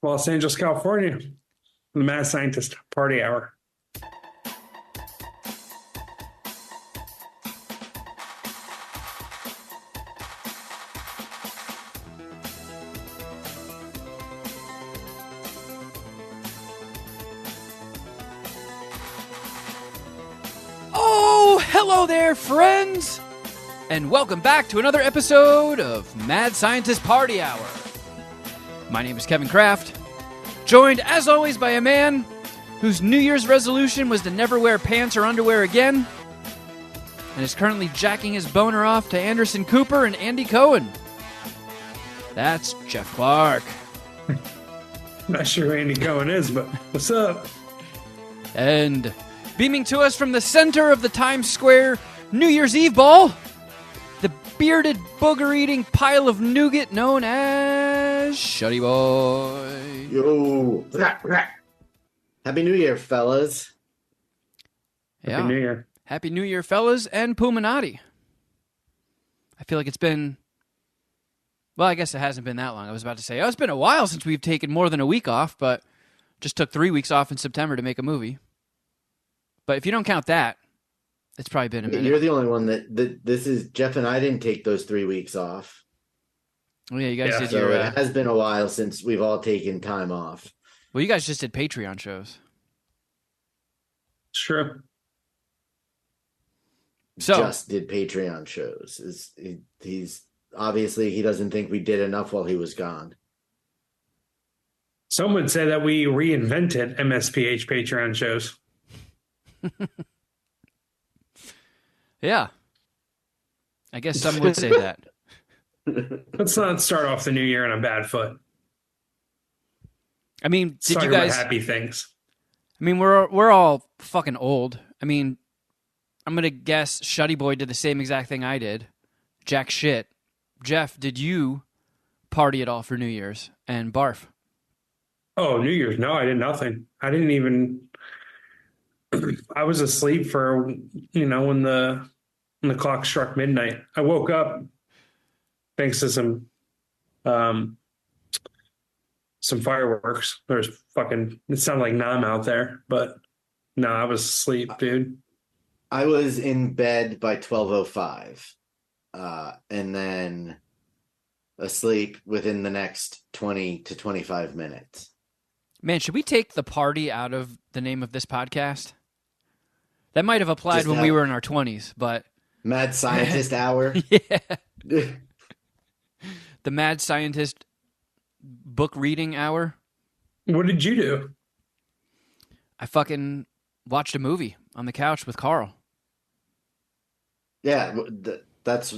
Los Angeles, California, the Mad Scientist Party Hour. Oh, hello there, friends! And welcome back to another episode of Mad Scientist Party Hour. My name is Kevin Kraft, joined as always by a man whose New Year's resolution was to never wear pants or underwear again, and is currently jacking his boner off to Anderson Cooper and Andy Cohen. That's Jeff Clark. Not sure who Andy Cohen is, but what's up? And beaming to us from the center of the Times Square New Year's Eve ball, the bearded, booger-eating pile of nougat known as Shuddy Boy. Yo. Happy New Year, fellas. Happy New Year. Happy New Year, fellas, and Puminati. I feel like it's been... Well, I guess it hasn't been that long. I was about to say, it's been a while since we've taken more than a week off, but just took 3 weeks off in September to make a movie. But if you don't count that, it's probably been a minute. You're the only one that this is... Jeff and I didn't take those 3 weeks off. Oh, yeah, you guys did So your... it has been a while since we've all taken time off. Well, you guys just did Patreon shows. It's true. So, Just did Patreon shows. He's obviously, he doesn't think we did enough while he was gone. Some would say that we reinvented MSPH Patreon shows. yeah. I guess some would say that. Let's not start off the new year on a bad foot. I mean, did Talk you guys... about happy things. I mean, we're all fucking old. I mean, I'm going to guess Shuddy Boy did the same exact thing I did. Jack shit. Jeff, did you party at all for New Year's? And barf? Oh, New Year's? No, I did nothing. I didn't even... I was asleep for, when the clock struck midnight. I woke up thanks to some fireworks. There's it sounded like Nam out there, but no, I was asleep, dude. I was in bed by 12:05, and then asleep within the next 20 to 25 minutes. Man, should we take the party out of the name of this podcast? That might have applied when we were in our 20s, but... Mad Scientist Hour? Yeah. The Mad Scientist book reading hour. What did you do? I fucking watched a movie on the couch with Carl. Yeah, that's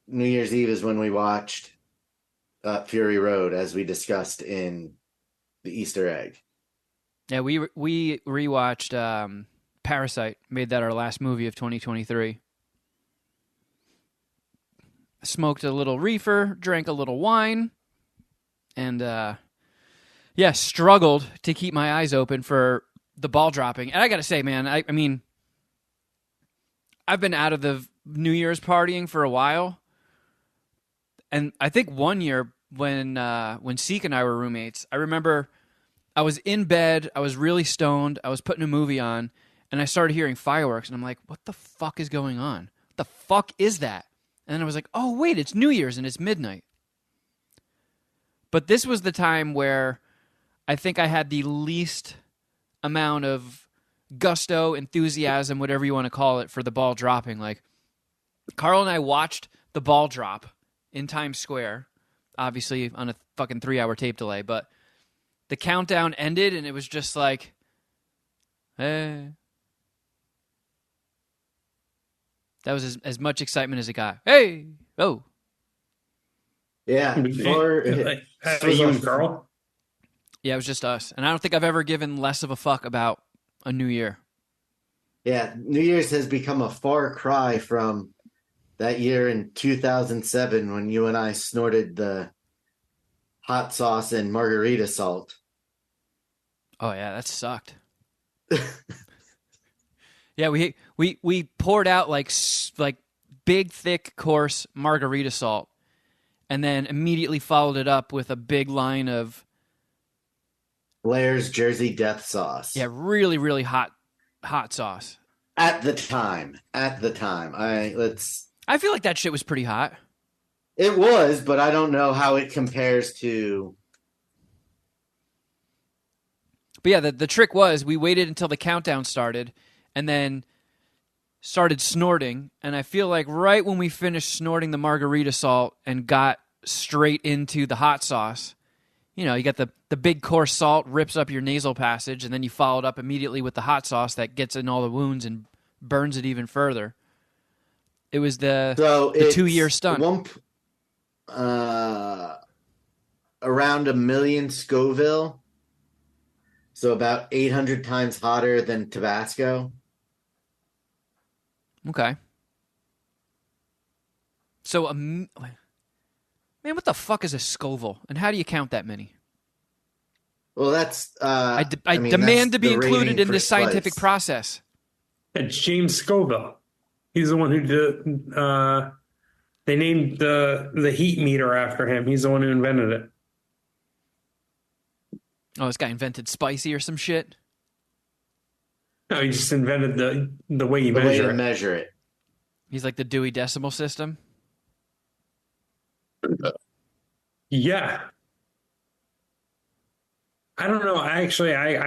New Year's Eve is when we watched Fury Road, as we discussed in the Easter egg. Yeah, we rewatched Parasite. Made that our last movie of 2023. Smoked a little reefer, drank a little wine, and struggled to keep my eyes open for the ball dropping. And I gotta say, man, I mean, I've been out of the New Year's partying for a while, and I think one year when Seek and I were roommates, I remember I was in bed, I was really stoned, I was putting a movie on, and I started hearing fireworks, and I'm like, what the fuck is going on? What the fuck is that? And then I was like, oh, wait, it's New Year's and it's midnight. But this was the time where I think I had the least amount of gusto, enthusiasm, whatever you want to call it, for the ball dropping. Like, Carl and I watched the ball drop in Times Square, obviously on a fucking 3-hour tape delay, but the countdown ended and it was just like, eh. That was as much excitement as it got. Hey! Oh! Yeah. You and Carl? Yeah, it was just us. And I don't think I've ever given less of a fuck about a new year. Yeah, New Year's has become a far cry from that year in 2007 when you and I snorted the hot sauce and margarita salt. Oh, yeah, that sucked. Yeah, we poured out like big, thick, coarse margarita salt, and then immediately followed it up with a big line of Blair's Jersey Death Sauce. Yeah, really, really hot sauce. At the time. I feel like that shit was pretty hot. It was, but I don't know how it compares to. But yeah, the trick was we waited until the countdown started and then started snorting. And I feel like right when we finished snorting the margarita salt and got straight into the hot sauce, you know, you got the big coarse salt rips up your nasal passage, and then you follow it up immediately with the hot sauce that gets in all the wounds and burns it even further. It was the 2-year stunt. Around 1 million Scoville. So about 800 times hotter than Tabasco. Okay. So, man, what the fuck is a Scoville? And how do you count that many? Well, that's... I demand to be included in this scientific spice. process. It's James Scoville. He's the one who did. They named the heat meter after him. He's the one who invented it. Oh, this guy invented spicy or some shit? No, he just invented the way you The way measure to it. measure it. He's like the Dewey Decimal System. Yeah. I don't know. I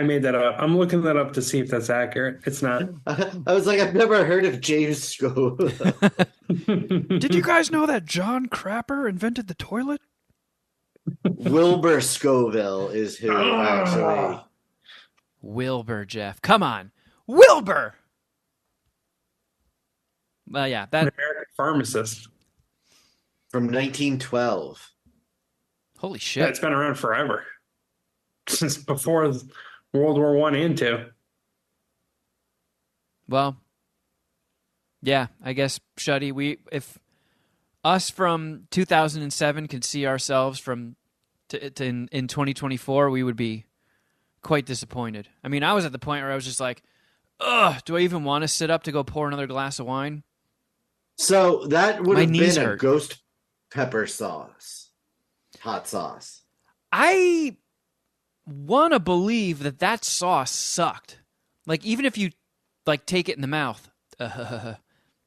made that up. I'm looking that up to see if that's accurate. It's not. I was like, I've never heard of James Scoville. Did you guys know that John Crapper invented the toilet? Wilbur Scoville is who actually... Wilbur, Jeff. Come on. Wilbur! Well, yeah, An that... American pharmacist. From 1912. Holy Yeah, shit. it's been around forever. Since before World War I and II. Well, yeah, I guess, Shuddy, if us from 2007 could see ourselves in 2024, we would be quite disappointed. I mean, I was at the point where I was just like, ugh, do I even want to sit up to go pour another glass of wine? So that would My have knees been a hurt. ghost pepper sauce. Hot sauce. I want to believe that sauce sucked. Like, even if you, like, take it in the mouth,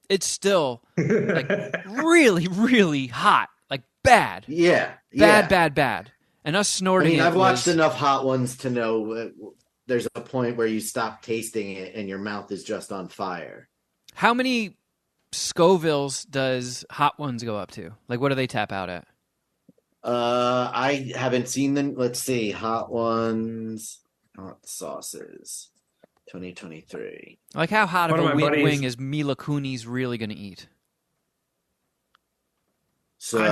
it's still, like, really, really hot. Like, bad. Yeah. Bad. And us I snorting mean, it I've watched was- enough hot ones to know there's a point where you stop tasting it and your mouth is just on fire. How many Scovilles does Hot Ones go up to? Like, what do they tap out at? I haven't seen them. Let's see. Hot ones, hot sauces, 2023. Like, how hot of One a of my buddies- wing is Mila Kunis really going to eat? So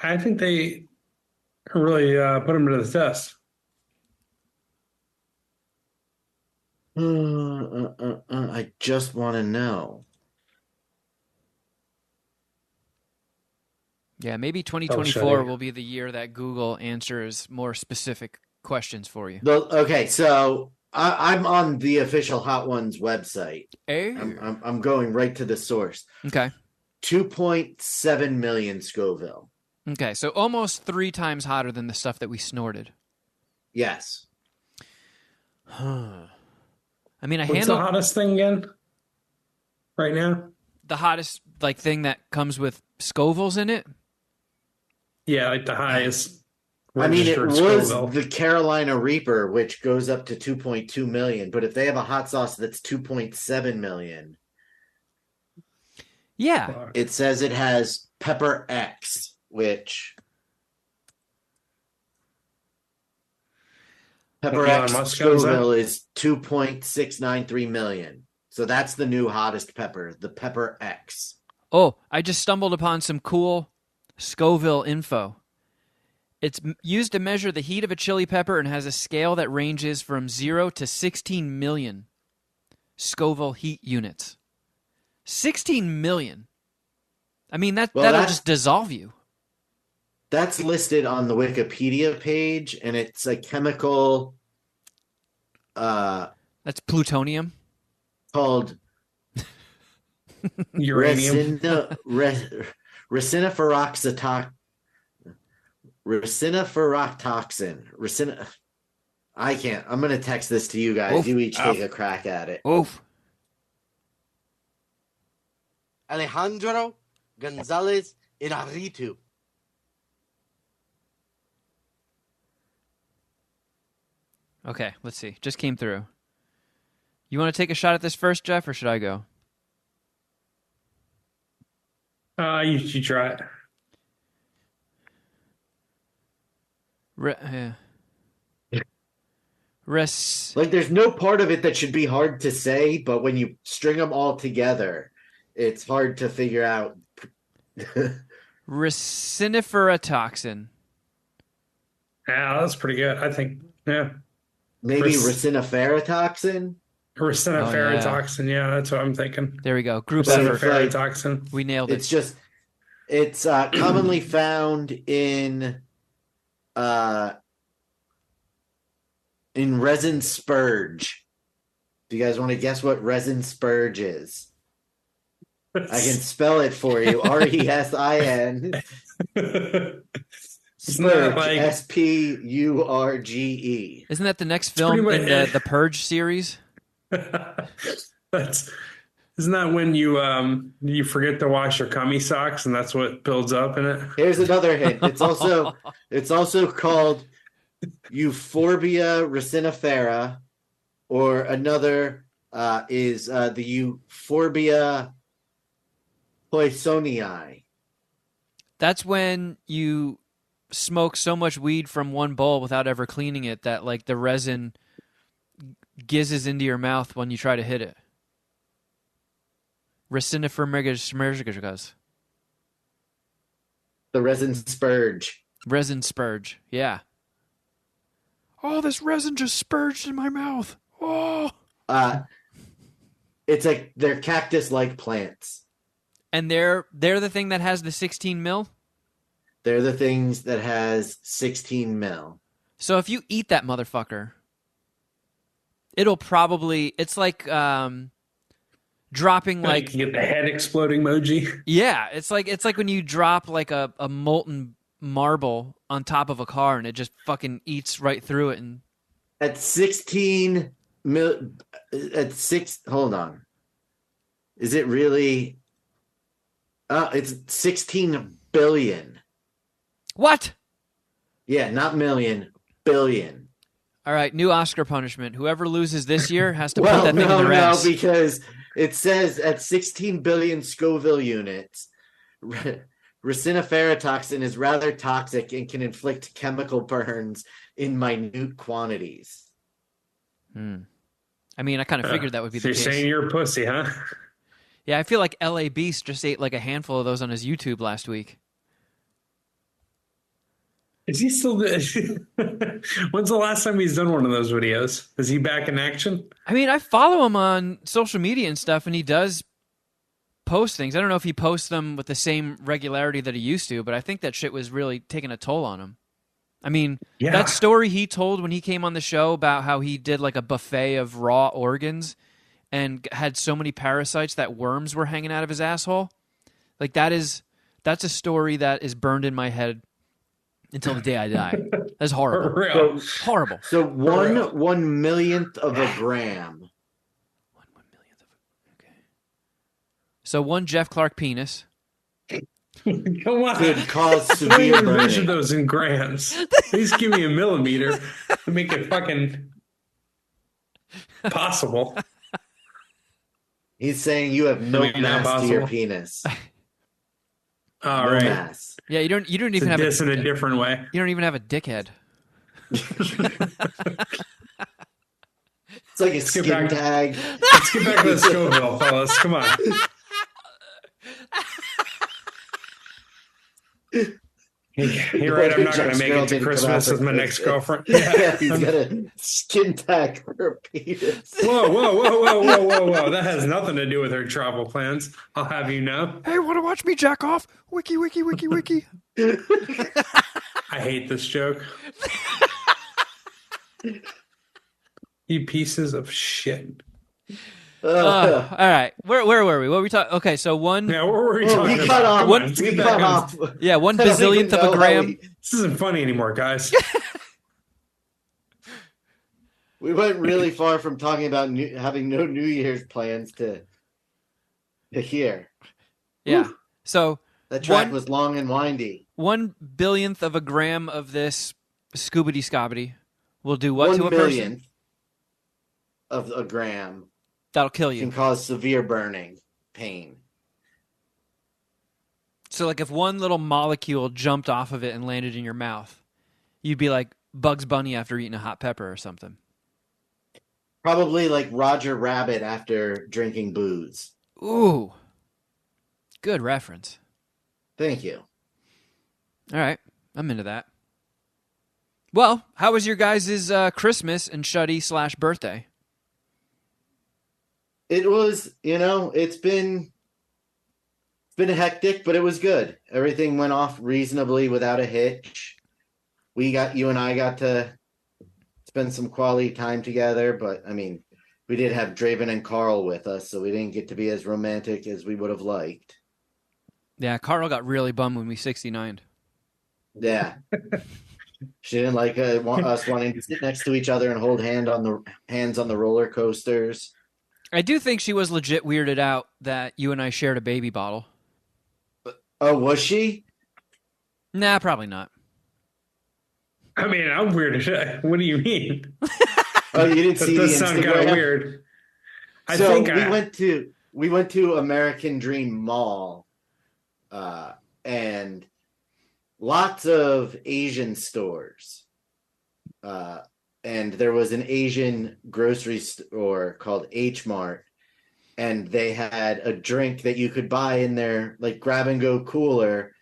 I think they really put him to the test. I just want to know. Yeah, maybe Oh, 2024 Shuddy. will be the year that Google answers more specific questions for you. Okay, so I'm on the official Hot Ones website. Hey. I'm going right to the source. Okay. 2.7 million Scoville. Okay, so almost 3 times hotter than the stuff that we snorted. Yes. I mean, I What's the handle hottest thing again? Right now? the hottest like thing that comes with Scovilles in it. Yeah, like the highest. I mean, it registered was Scoville. the Carolina Reaper, which goes up to 2.2 million. But if they have a hot sauce that's 2.7 million, Yeah. Fuck. it says it has Pepper X, which Pepper Elon X Musk owns that? Scoville is 2.693 million. So that's the new hottest pepper, the Pepper X. Oh, I just stumbled upon some cool Scoville info. It's used to measure the heat of a chili pepper and has a scale that ranges from 0 to 16 million Scoville heat units. 16 million. I mean, that'll just dissolve you. That's listed on the Wikipedia page, and it's a chemical That's plutonium. called Uranium. raciniferoxatoxin. I can't. I'm going to text this to you guys. Oof. You each take a crack at it. Oof. Alejandro Gonzalez Inarritu. Okay, let's see. Just came through. You want to take a shot at this first, Jeff, or should I go? You try it. Like, there's no part of it that should be hard to say, but when you string them all together, it's hard to figure out. Resinifera toxin. Yeah, that's pretty good. I think. Yeah. Maybe racinoferatoxin? Racinoferatoxin. Yeah, that's what I'm thinking. There we go. Group effort. Racinoferatoxin. We nailed it. It's commonly found in resin spurge. Do you guys want to guess what resin spurge is? I can spell it for you. RESIN. Spurge. Like, SPURGE. Isn't that the next film in the Purge series? Isn't that when you forget to wash your cummy socks and that's what builds up in it? Here's another hint. It's also called Euphorbia racinifera, or another is the Euphorbia poissonii. That's when you smoke so much weed from one bowl without ever cleaning it that like the resin gizzes into your mouth when you try to hit it. Racinifermegas. The resin spurge. Resin spurge. Yeah. Oh, this resin just spurged in my mouth. Oh. It's like they're cactus-like plants. And they're the thing that has the 16 mil? They're the things that has 16 mil. So if you eat that motherfucker, it'll probably, it's like dropping like you get the head exploding emoji. Yeah, it's like when you drop like a molten marble on top of a car and it just fucking eats right through it. And at 16 mil, hold on, is it really? It's 16 billion. What? Yeah, not million, billion. All right, new Oscar punishment. Whoever loses this year has to put that thing in their ass. No, because it says at 16 billion Scoville units, raciniferatoxin is rather toxic and can inflict chemical burns in minute quantities. I mean, I kind of figured that would be the case. You're saying you're a pussy, huh? Yeah, I feel like L.A. Beast just ate like a handful of those on his YouTube last week. Is he still? When's the last time he's done one of those videos? Is he back in action? I mean, I follow him on social media and stuff, and he does post things. I don't know if he posts them with the same regularity that he used to, but I think that shit was really taking a toll on him. I mean, that story he told when he came on the show about how he did like a buffet of raw organs and had so many parasites that worms were hanging out of his asshole. Like that's a story that is burned in my head until the day I die. That's horrible. Horrible. So 1/1,000,000th of a gram. 1/1,000,000th of okay. So one Jeff Clark penis. Come on. Could cause severe Measure burning. those in grams. Please give me a millimeter to make it fucking possible. He's saying you have no mass to your penis. All no right. mass. Yeah, you don't even It's have this in a different way. You don't even have a dickhead. It's like a skin tag. Let's get back to the Scoville, fellas. Come on. You're right. I'm not going to make it to Christmas with my next girlfriend. Yeah, he's got a skin tag for her penis. Whoa. That has nothing to do with her travel plans. I'll have you know. Hey, want to watch me jack off? Wiki. I hate this joke. You pieces of shit. All right. Where were we? What were we talking? Okay, so one. Yeah, what were we talking We about? cut off. Come on, let's get back on. Yeah, 1 I don't even bazillionth of know a how gram. we- This isn't funny anymore, guys. We went really far from talking about having no New Year's plans to here. Yeah. Woo. So That track was long and windy. 1/1000th of a gram of this scoobity scobbity will do what to a 1/millionth person? of a gram That'll kill you. can cause severe burning pain. So, like, if one little molecule jumped off of it and landed in your mouth, you'd be like Bugs Bunny after eating a hot pepper or something. Probably like Roger Rabbit after drinking booze. Ooh. Good reference. Thank you. All right. I'm into that. Well, how was your guys' Christmas and Shuddy/birthday? It was, it's been hectic, but it was good. Everything went off reasonably without a hitch. You and I got to spend some quality time together, but I mean, we did have Draven and Carl with us, so we didn't get to be as romantic as we would have liked. Yeah, Carl got really bummed when we 69'd. Yeah. She didn't like us wanting to sit next to each other and hold hands on the roller coasters. I do think she was legit weirded out that you and I shared a baby bottle. Oh, was she? Nah, probably not. I mean, I'm weird as shit. What do you mean? Oh, you didn't That see the does sound kind Instagram? of weird. We went to American Dream Mall, and lots of Asian stores. And there was an Asian grocery store called H Mart, and they had a drink that you could buy in their like grab and go cooler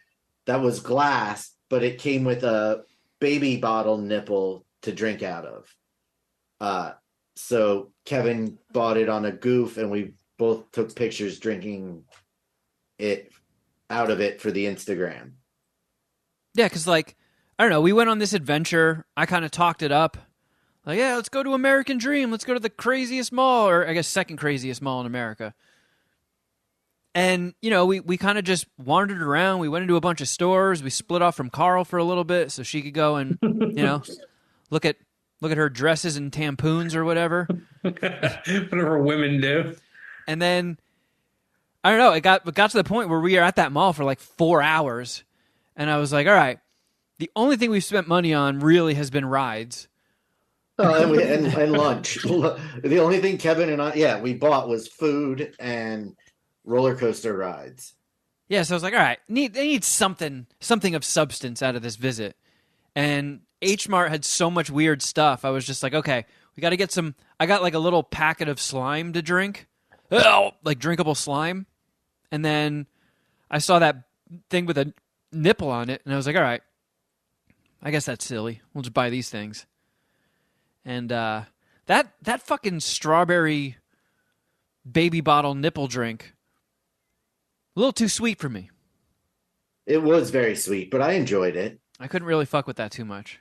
that was glass, but it came with a baby bottle nipple to drink out of. So Kevin bought it on a goof, and we both took pictures drinking it out of it for the Instagram. Yeah, because, like, I don't know, we went on this adventure. I kind of talked it up. Like, yeah, let's go to American Dream. Let's go to the craziest mall, or I guess second craziest mall in America. And, we kind of just wandered around. We went into a bunch of stores. We split off from Carl for a little bit so she could go and, look at her dresses and tampoons or whatever. Whatever women do. And then, I don't know, it got to the point where we were at that mall for like 4 hours. And I was like, all right, the only thing we've spent money on really has been rides. Oh, and lunch. The only thing Kevin and we bought was food and roller coaster rides. Yeah, so I was like, all right, they need something of substance out of this visit. And H Mart had so much weird stuff. I was just like, okay, we got to get some. I got like a little packet of slime to drink, like drinkable slime. And then I saw that thing with a nipple on it, and I was like, all right, I guess that's silly. We'll just buy these things. And that fucking strawberry baby bottle nipple drink, a little too sweet for me. It was very sweet, but I enjoyed it. I couldn't really fuck with that too much.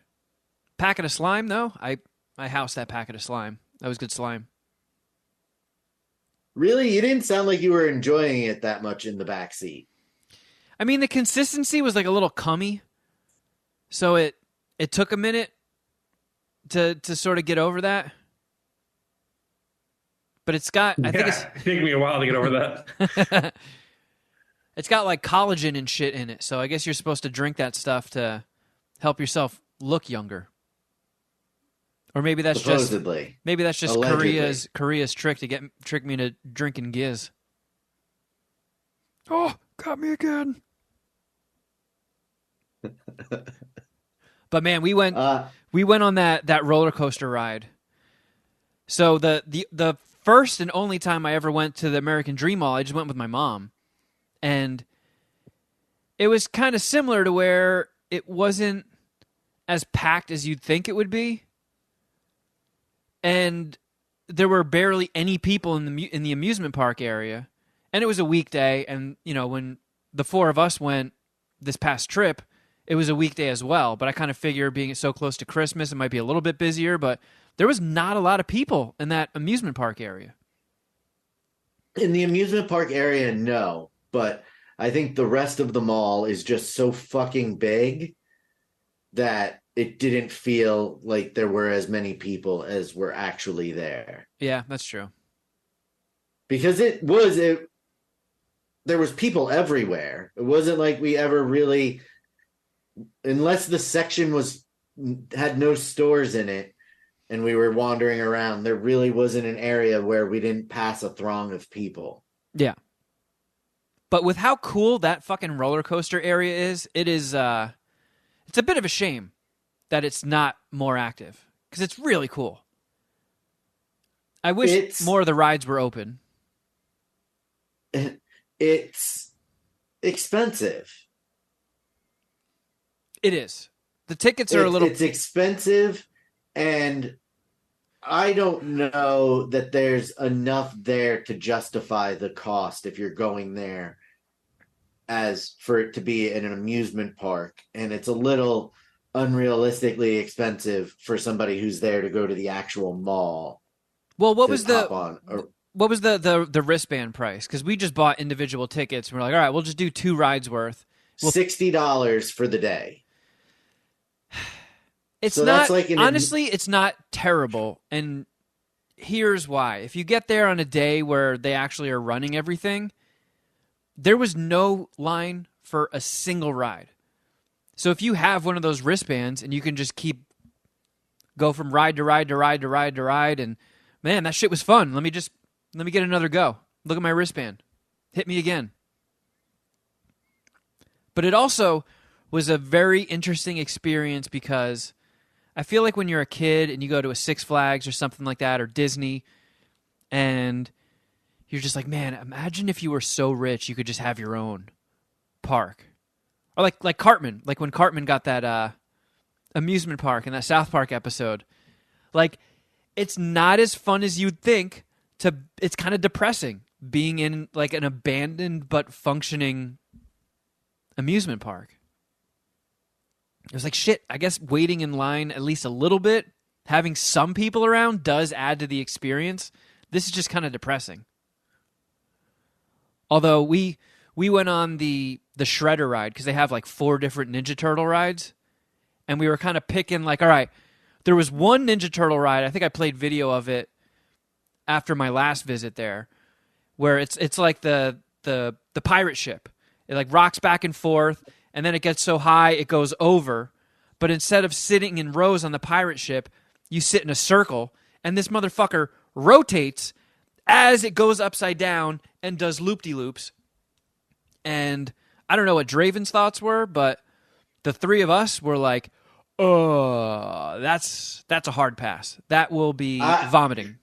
Packet of slime, though, I housed that packet of slime. That was good slime. Really? You didn't sound like you were enjoying it that much in the backseat. I mean, the consistency was like a little cummy, so it took a minute to sort of get over that. But it's got, I think it's take me a while to get over that. It's got like collagen and shit in it, so I guess you're supposed to drink that stuff to help yourself look younger. Or maybe that's supposedly. just Korea's trick to trick me into drinking Giz. Oh, got me again. But man, we went on that roller coaster ride. So the first and only time I ever went to the American Dream Mall, I just went with my mom. And it was kind of similar to where it wasn't as packed as you'd think it would be. And there were barely any people in the amusement park area. And it was a weekday, and when the four of us went this past trip, it was a weekday as well. But I kind of figure being so close to Christmas, it might be a little bit busier, but there was not a lot of people in that amusement park area. In the amusement park area, no. But I think the rest of the mall is just so fucking big that it didn't feel like there were as many people as were actually there. Yeah, that's true. Because there was people everywhere. It wasn't like we ever really, unless the section had no stores in it and we were wandering around, there really wasn't an area where we didn't pass a throng of people. Yeah. But with how cool that fucking roller coaster area is, it's a bit of a shame that it's not more active, because it's really cool. I wish more of the rides were open. It's expensive. It is. The tickets are It's expensive, and I don't know that there's enough there to justify the cost if you're going there as for it to be in an amusement park. And it's a little unrealistically expensive for somebody who's there to go to the actual mall. Well, what was the wristband price? Because we just bought individual tickets and we're like, all right, we'll just do 2 rides worth. $60 for the day. It's so not, honestly, it's not terrible. And here's why. If you get there on a day where they actually are running everything, there was no line for a single ride. So if you have one of those wristbands and you can just go from ride to ride to ride to ride to ride, and man, that shit was fun. Let me get another go. Look at my wristband. Hit me again. But it also was a very interesting experience because I feel like when you're a kid and you go to a Six Flags or something like that, or Disney, and you're just like, man, imagine if you were so rich you could just have your own park. Or like Cartman, like when Cartman got that amusement park in that South Park episode. Like, it's not as fun as you'd think. It's kind of depressing being in like an abandoned but functioning amusement park. It was like, shit, I guess waiting in line at least a little bit, having some people around does add to the experience. This is just kind of depressing. Although we went on the Shredder ride because they have like 4 different Ninja Turtle rides. And we were kind of picking like, all right, there was one Ninja Turtle ride. I think I played video of it after my last visit there, where it's like the pirate ship. It like rocks back and forth, and then it gets so high it goes over. But instead of sitting in rows on the pirate ship, you sit in a circle, and this motherfucker rotates as it goes upside down and does loop-de-loops. And I don't know what Draven's thoughts were, but the 3 of us were like, oh, that's a hard pass. That will be vomiting.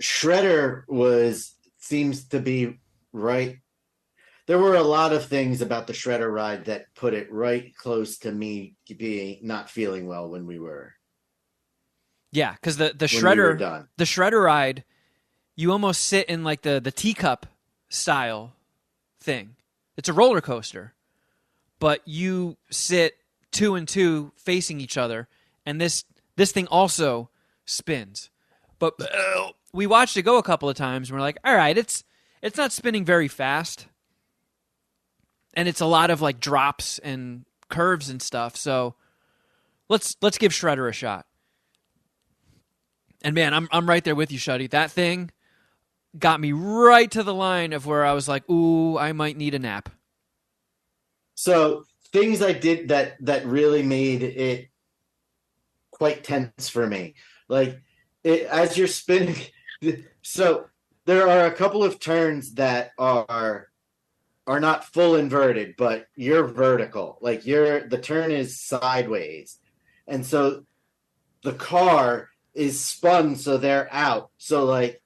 Shredder seems to be right. There were a lot of things about the Shredder ride that put it right close to me not feeling well when we were. Yeah, because the Shredder ride, you almost sit in like the teacup style thing. It's a roller coaster, but you sit 2 and 2 facing each other, and this thing also spins. But we watched it go a couple of times, and we're like, all right, it's not spinning very fast, and it's a lot of like drops and curves and stuff. So let's give Shredder a shot. And man, I'm right there with you, Shuddy. That thing got me right to the line of where I was like, ooh, I might need a nap. So things I did that really made it quite tense for me. Like, as you're spinning, so there are a couple of turns that are not full inverted, but you're vertical. Like the turn is sideways. And so the car is spun so they're out. So like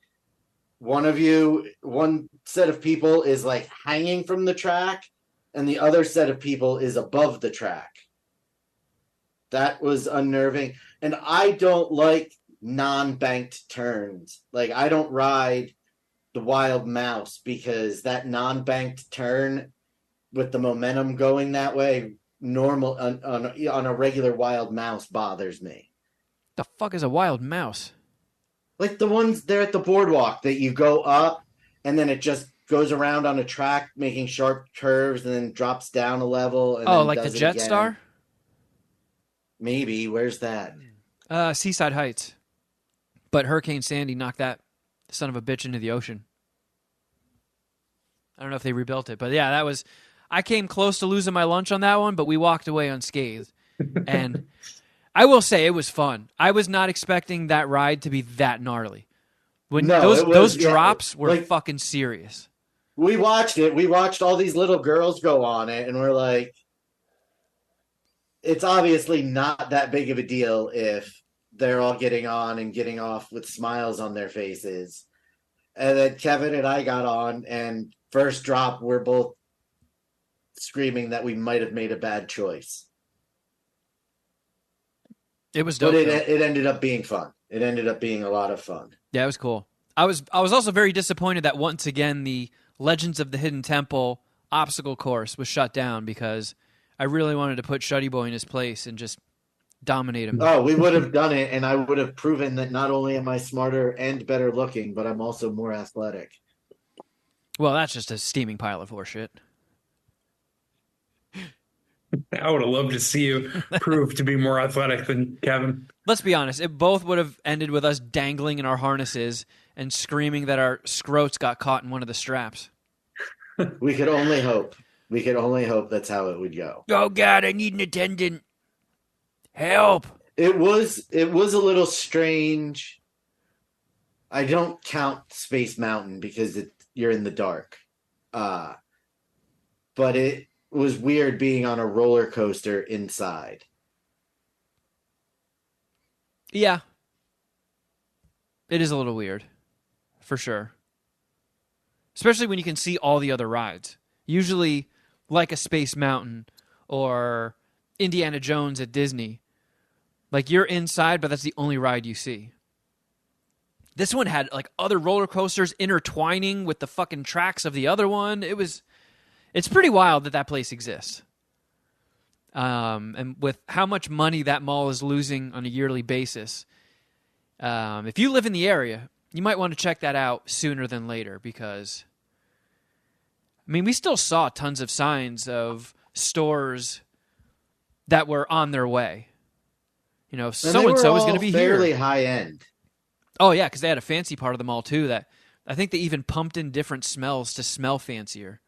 one set of people is like hanging from the track and the other set of people is above the track. That was unnerving. And I don't like non-banked turns. Like, I don't ride the Wild Mouse because that non-banked turn with the momentum going that way, normal on a regular Wild Mouse bothers me. The fuck is a Wild Mouse? Like the ones there at the boardwalk that you go up and then it just goes around on a track making sharp curves and then drops down a level. And like the Jetstar? Maybe. Where's that? Seaside Heights. But Hurricane Sandy knocked that son of a bitch into the ocean. I don't know if they rebuilt it, but yeah, that was. I came close to losing my lunch on that one, but we walked away unscathed. And I will say it was fun. I was not expecting that ride to be that gnarly. When those drops were like, fucking serious. We watched it. We watched all these little girls go on it, and we're like, it's obviously not that big of a deal if they're all getting on and getting off with smiles on their faces. And then Kevin and I got on, and first drop, we're both screaming that we might have made a bad choice. It was dope. But it ended up being fun. It ended up being a lot of fun. Yeah, it was cool. I was also very disappointed that once again the Legends of the Hidden Temple obstacle course was shut down because I really wanted to put Shuddy Boy in his place and just dominate him. Oh, we would have done it, and I would have proven that not only am I smarter and better looking, but I'm also more athletic. Well, that's just a steaming pile of horseshit. I would have loved to see you prove to be more athletic than Kevin. Let's be honest. It both would have ended with us dangling in our harnesses and screaming that our scrotes got caught in one of the straps. We could only hope. We could only hope that's how it would go. Oh, God, I need an attendant. Help. It was a little strange. I don't count Space Mountain because you're in the dark. But it was weird being on a roller coaster inside. Yeah. It is a little weird. For sure. Especially when you can see all the other rides. Usually, like a Space Mountain or Indiana Jones at Disney. Like, you're inside, but that's the only ride you see. This one had, like, other roller coasters intertwining with the fucking tracks of the other one. It's pretty wild that place exists. And with how much money that mall is losing on a yearly basis, if you live in the area, you might want to check that out sooner than later because, I mean, we still saw tons of signs of stores that were on their way. You know, so-and-so is going to be here. Fairly high end. Oh, yeah, because they had a fancy part of the mall, too, that I think they even pumped in different smells to smell fancier.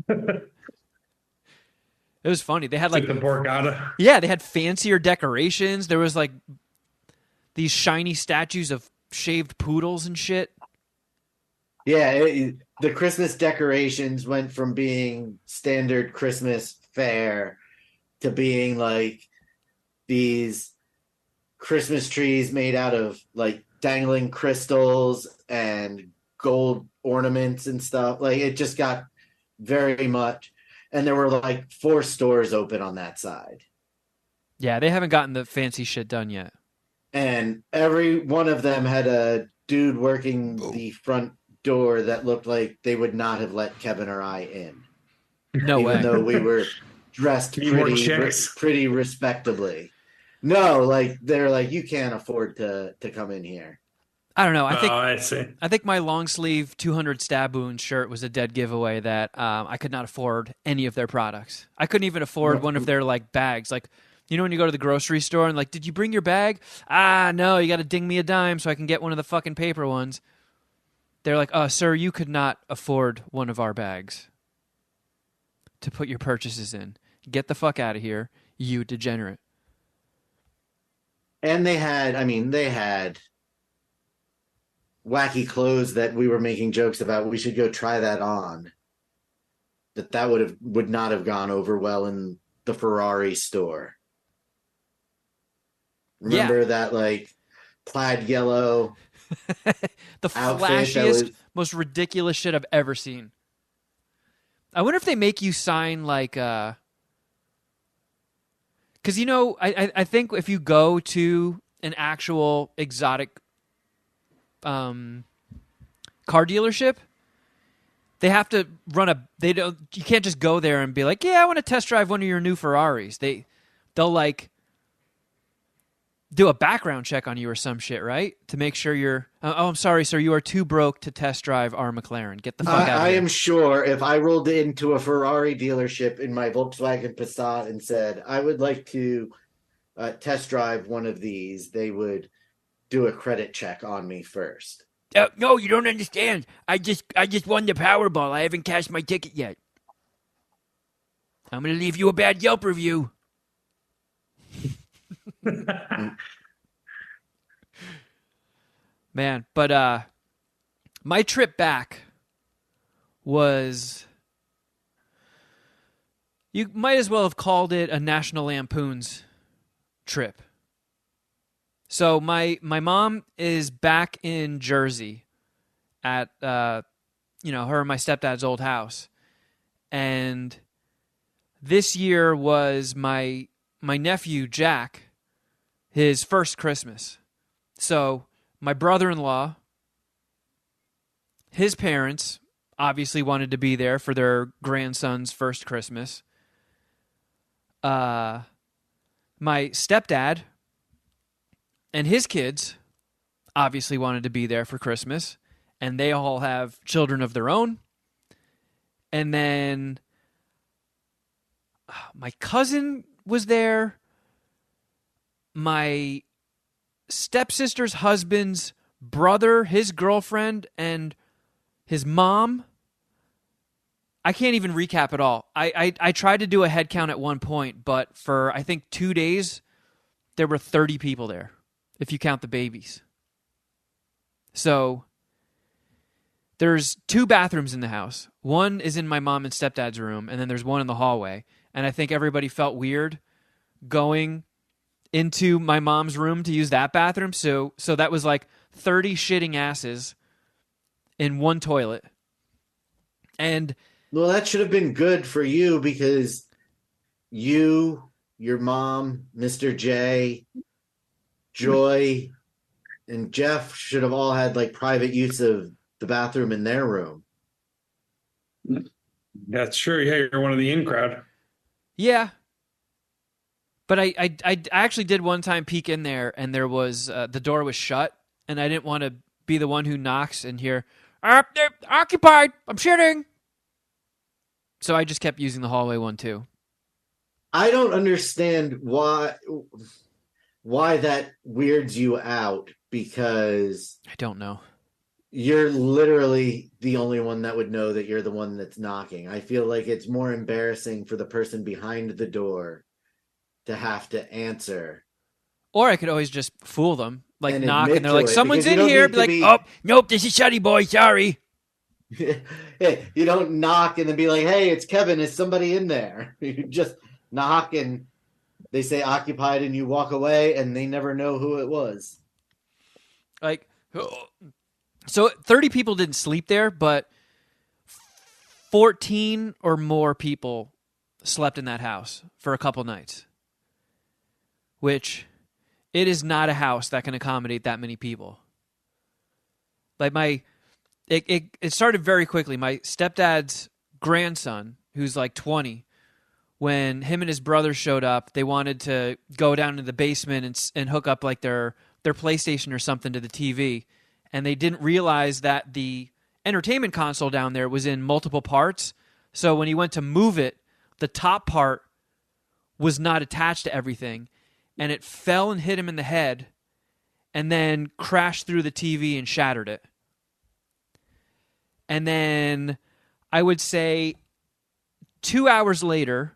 It was funny. They had like the Borgata. Yeah, they had fancier decorations. There was like these shiny statues of shaved poodles and shit. Yeah, the Christmas decorations went from being standard Christmas fare to being like these Christmas trees made out of like dangling crystals and gold ornaments and stuff. Like it just got very much, and there were like 4 stores open on that side. Yeah, they haven't gotten the fancy shit done yet. And every one of them had a dude working the front door that looked like they would not have let Kevin or I in. No way. Even though we were dressed pretty respectably. No, like they're like, you can't afford to come in here. I don't know. I think my long sleeve 200 stab wound shirt was a dead giveaway that I could not afford any of their products. I couldn't even afford one of their like bags. Like, you know, when you go to the grocery store and like, did you bring your bag? No, you got to ding me a dime so I can get one of the fucking paper ones. They're like, sir, you could not afford one of our bags to put your purchases in. Get the fuck out of here, you degenerate. And they had wacky clothes that we were making jokes about. We should go try that on. That would not have gone over well in the Ferrari store. Remember that like plaid yellow the flashiest, most ridiculous shit I've ever seen. I wonder if they make you sign like because you know I think if you go to an actual exotic car dealership, they have to you can't just go there and be like, yeah, I want to test drive one of your new Ferraris. They'll like do a background check on you or some shit, right? To make sure you're I'm sorry, sir, you are too broke to test drive our McLaren. Get the fuck out of here. I am sure if I rolled into a Ferrari dealership in my Volkswagen Passat and said, I would like to test drive one of these, they would do a credit check on me first. No, you don't understand. I just won the Powerball. I haven't cashed my ticket yet. I'm gonna leave you a bad Yelp review. Man, but my trip back was, you might as well have called it a National Lampoon's trip. So my mom is back in Jersey at her and my stepdad's old house. And this year was my nephew Jack, his first Christmas. So my brother-in-law, his parents obviously wanted to be there for their grandson's first Christmas. My stepdad and his kids obviously wanted to be there for Christmas, and they all have children of their own. And then my cousin was there. My stepsister's husband's brother, his girlfriend, and his mom. I can't even recap it all. I tried to do a head count at one point, but for, I think, 2 days, there were 30 people there, if you count the babies. So there's 2 bathrooms in the house. One is in my mom and stepdad's room, and then there's one in the hallway. And I think everybody felt weird going into my mom's room to use that bathroom. So that was like 30 shitting asses in one toilet. And well, that should have been good for you because you, your mom, Mr. J, Joy, and Jeff should have all had like private use of the bathroom in their room. That's true. Yeah, you're one of the in crowd. yeah. But I actually did one time peek in there, and there was the door was shut, and I didn't want to be the one who knocks and hear, they're occupied, I'm shitting. So I just kept using the hallway one too. I don't understand why that weirds you out, because I don't know. you're literally the only one that would know that you're the one that's knocking. I feel like it's more embarrassing for the person behind the door to have to answer. Or I could always just fool them, like And knock, admit and they're to like, it, someone's because you in don't here. need Be like, to be- Oh, nope, this is Shuddy Boy, sorry. Hey, you don't knock and then be like, hey, it's Kevin, is somebody in there? You just knock and they say occupied and you walk away and they never know who it was. like, so 30 people didn't sleep there, but 14 or more people slept in that house for a couple nights, which it is not a house that can accommodate that many people. Like it started very quickly. My stepdad's grandson, who's like 20, when him and his brother showed up, they wanted to go down to the basement and hook up like their PlayStation or something to the TV, and they didn't realize that the entertainment console down there was in multiple parts. So when he went to move it, the top part was not attached to everything, and it fell and hit him in the head and then crashed through the TV and shattered it. And then I would say 2 hours later,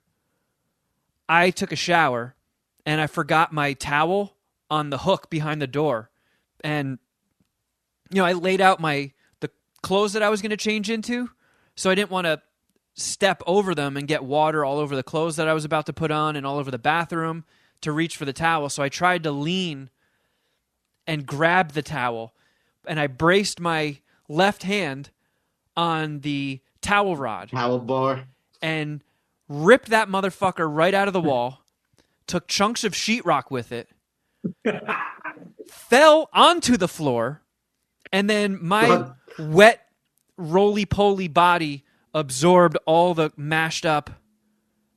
I took a shower and I forgot my towel on the hook behind the door. And, I laid out the clothes that I was going to change into, so I didn't want to step over them and get water all over the clothes that I was about to put on and all over the bathroom to reach for the towel. So I tried to lean and grab the towel, and I braced my left hand on the towel rod Towel bar. and ripped that motherfucker right out of the wall, took chunks of sheetrock with it, fell onto the floor, and then my wet, roly-poly body absorbed all the mashed up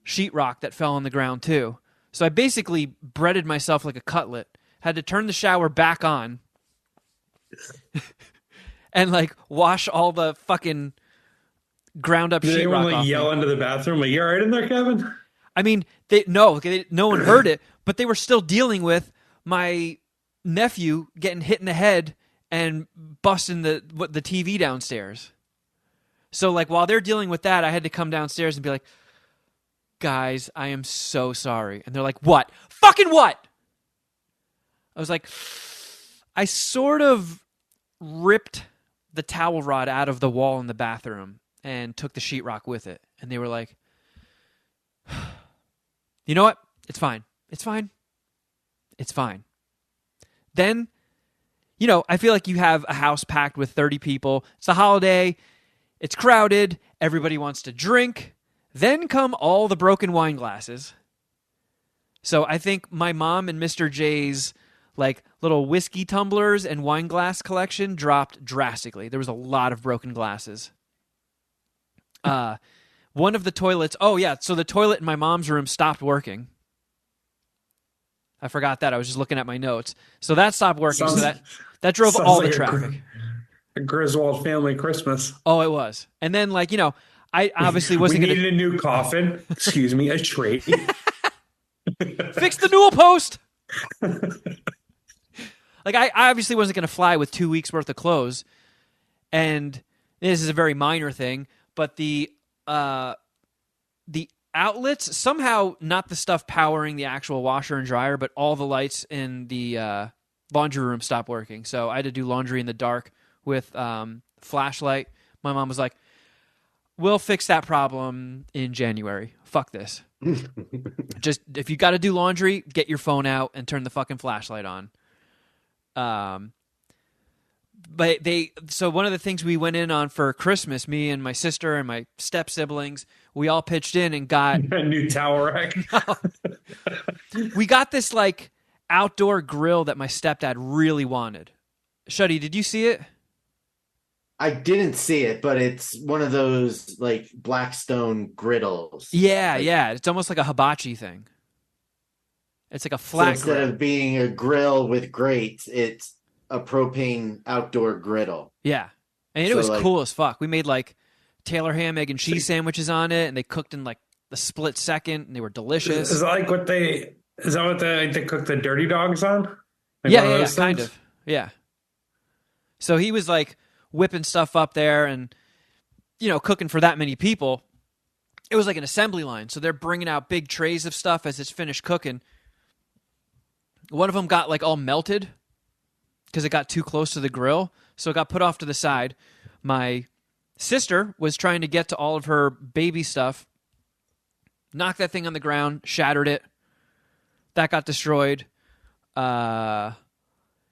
sheetrock that fell on the ground too. So I basically breaded myself like a cutlet, had to turn the shower back on and like wash all the fucking ground up Did anyone sheetrock like off yell me. into the bathroom like, "You all right in there, Kevin?" I mean, no one heard it, but they were still dealing with my nephew getting hit in the head and busting the TV downstairs. So like while they're dealing with that, I had to come downstairs and be like, guys, I am so sorry. And they're like, what? Fucking what? I was like, I sort of ripped the towel rod out of the wall in the bathroom and took the sheetrock with it. And they were like, you know what? It's fine. It's fine. It's fine. Then, you know, I feel like you have a house packed with 30 people. It's a holiday. It's crowded. Everybody wants to drink. Then come all the broken wine glasses. So I think my mom and Mr. J's like little whiskey tumblers and wine glass collection dropped drastically. There was a lot of broken glasses. One of the toilets. Oh yeah, so the toilet in my mom's room stopped working. I forgot that. I was just looking at my notes. So that stopped working. So that drove all the traffic. A Griswold family Christmas. Oh, it was. And then like, you know, I obviously wasn't we going to needed a new coffin. Excuse me, a tray. fix the newel post. Like I obviously wasn't going to fly with 2 weeks worth of clothes. And this is a very minor thing, but the outlets, somehow not the stuff powering the actual washer and dryer, but all the lights in the laundry room stopped working. So I had to do laundry in the dark with flashlight. My mom was like, we'll fix that problem in January. Fuck this. Just if you got to do laundry, get your phone out and turn the fucking flashlight on. But so one of the things we went in on for Christmas, me and my sister and my step siblings, we all pitched in and got a new tower rack. We got this like outdoor grill that my stepdad really wanted. Shuddy, did you see it? I didn't see it, but it's one of those like Blackstone griddles. Yeah, yeah. It's almost like a hibachi thing. It's like a flat so instead grill. of being a grill with grates, it's a propane outdoor griddle. Yeah. And it So, was like- cool as fuck. We made like Taylor ham, egg, and cheese sandwiches on it, and they cooked in like the split second, and they were delicious. Is that like what they cook the dirty dogs on? Like Yeah, one of yeah, those kind things? of. Yeah. So he was like whipping stuff up there and, you know, cooking for that many people. It was like an assembly line. So they're bringing out big trays of stuff as it's finished cooking. One of them got like all melted because it got too close to the grill. So it got put off to the side. My sister was trying to get to all of her baby stuff, knocked that thing on the ground, shattered it. That got destroyed. And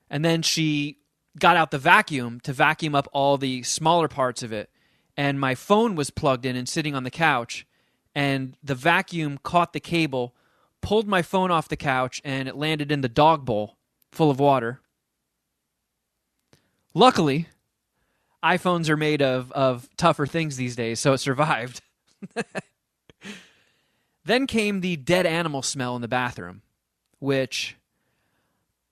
then she got out the vacuum to vacuum up all the smaller parts of it. And my phone was plugged in and sitting on the couch. And the vacuum caught the cable, pulled my phone off the couch, and it landed in the dog bowl full of water. Luckily, iPhones are made of tougher things these days, so it survived. Then came the dead animal smell in the bathroom, which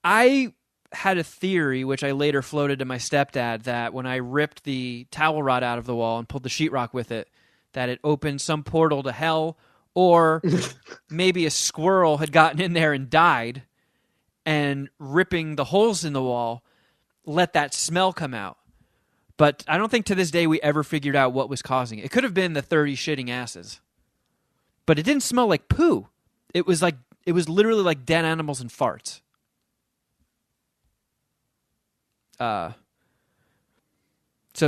I had a theory, which I later floated to my stepdad, that when I ripped the towel rod out of the wall and pulled the sheetrock with it, that it opened some portal to hell, or maybe a squirrel had gotten in there and died, and ripping the holes in the wall let that smell come out. But I don't think to this day we ever figured out what was causing it. It could have been the 30 shitting asses. But it didn't smell like poo. It was literally like dead animals and farts. So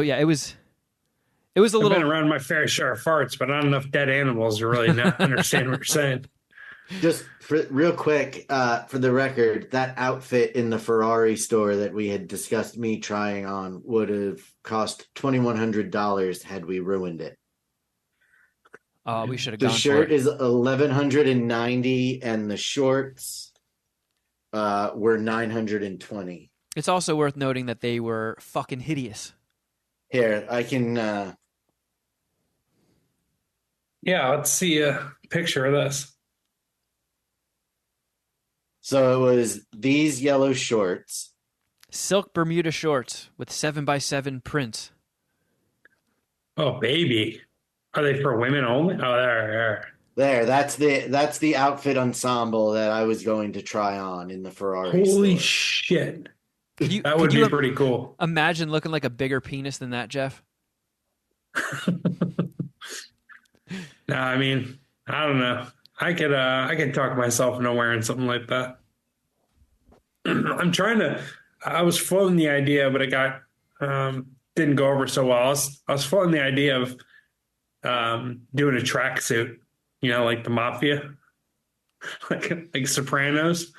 yeah, it was a I've little. been around my fair share of farts, but not enough dead animals to really not understand what you're saying. Just real quick, for the record, that outfit in the Ferrari store that we had discussed me trying on would have cost $2,100 had we ruined it. Oh, we should have The gone shirt for it. is $1,190, and the shorts were $920. It's also worth noting that they were fucking hideous. Here, I can. Yeah, let's see a picture of this. So it was these yellow shorts. Silk Bermuda shorts with 7x7 prints. Oh, baby. Are they for women only? Oh, there. That's the outfit ensemble that I was going to try on in the Ferrari Holy store. shit. Could That would you be pretty cool. imagine looking like a bigger penis than that, Jeff? No, I mean, I don't know. I could talk myself into wearing something like that. I was floating the idea, but it got didn't go over so well. I was floating the idea of doing a tracksuit, like the mafia, like Sopranos.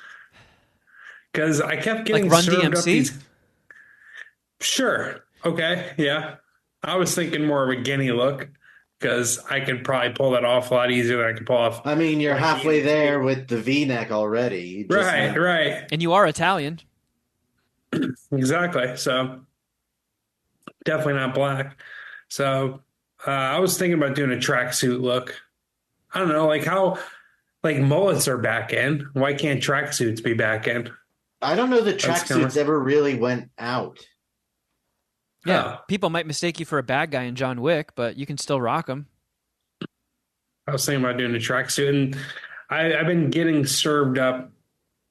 Because I kept getting Run served up DMC? these. Sure. Okay. Yeah. I was thinking more of a guinea look because I could probably pull that off a lot easier than I could pull off. I mean, you're Run halfway DMC. there with the V-neck already. You just Right. Right. And you are Italian. Exactly. So definitely not black. So I was thinking about doing a tracksuit look. I don't know, like mullets are back in. Why can't tracksuits be back in? I don't know that That's tracksuits kinda- ever really went out. Yeah, Oh. people might mistake you for a bad guy in John Wick, but you can still rock them. I was thinking about doing a tracksuit, and I've been getting served up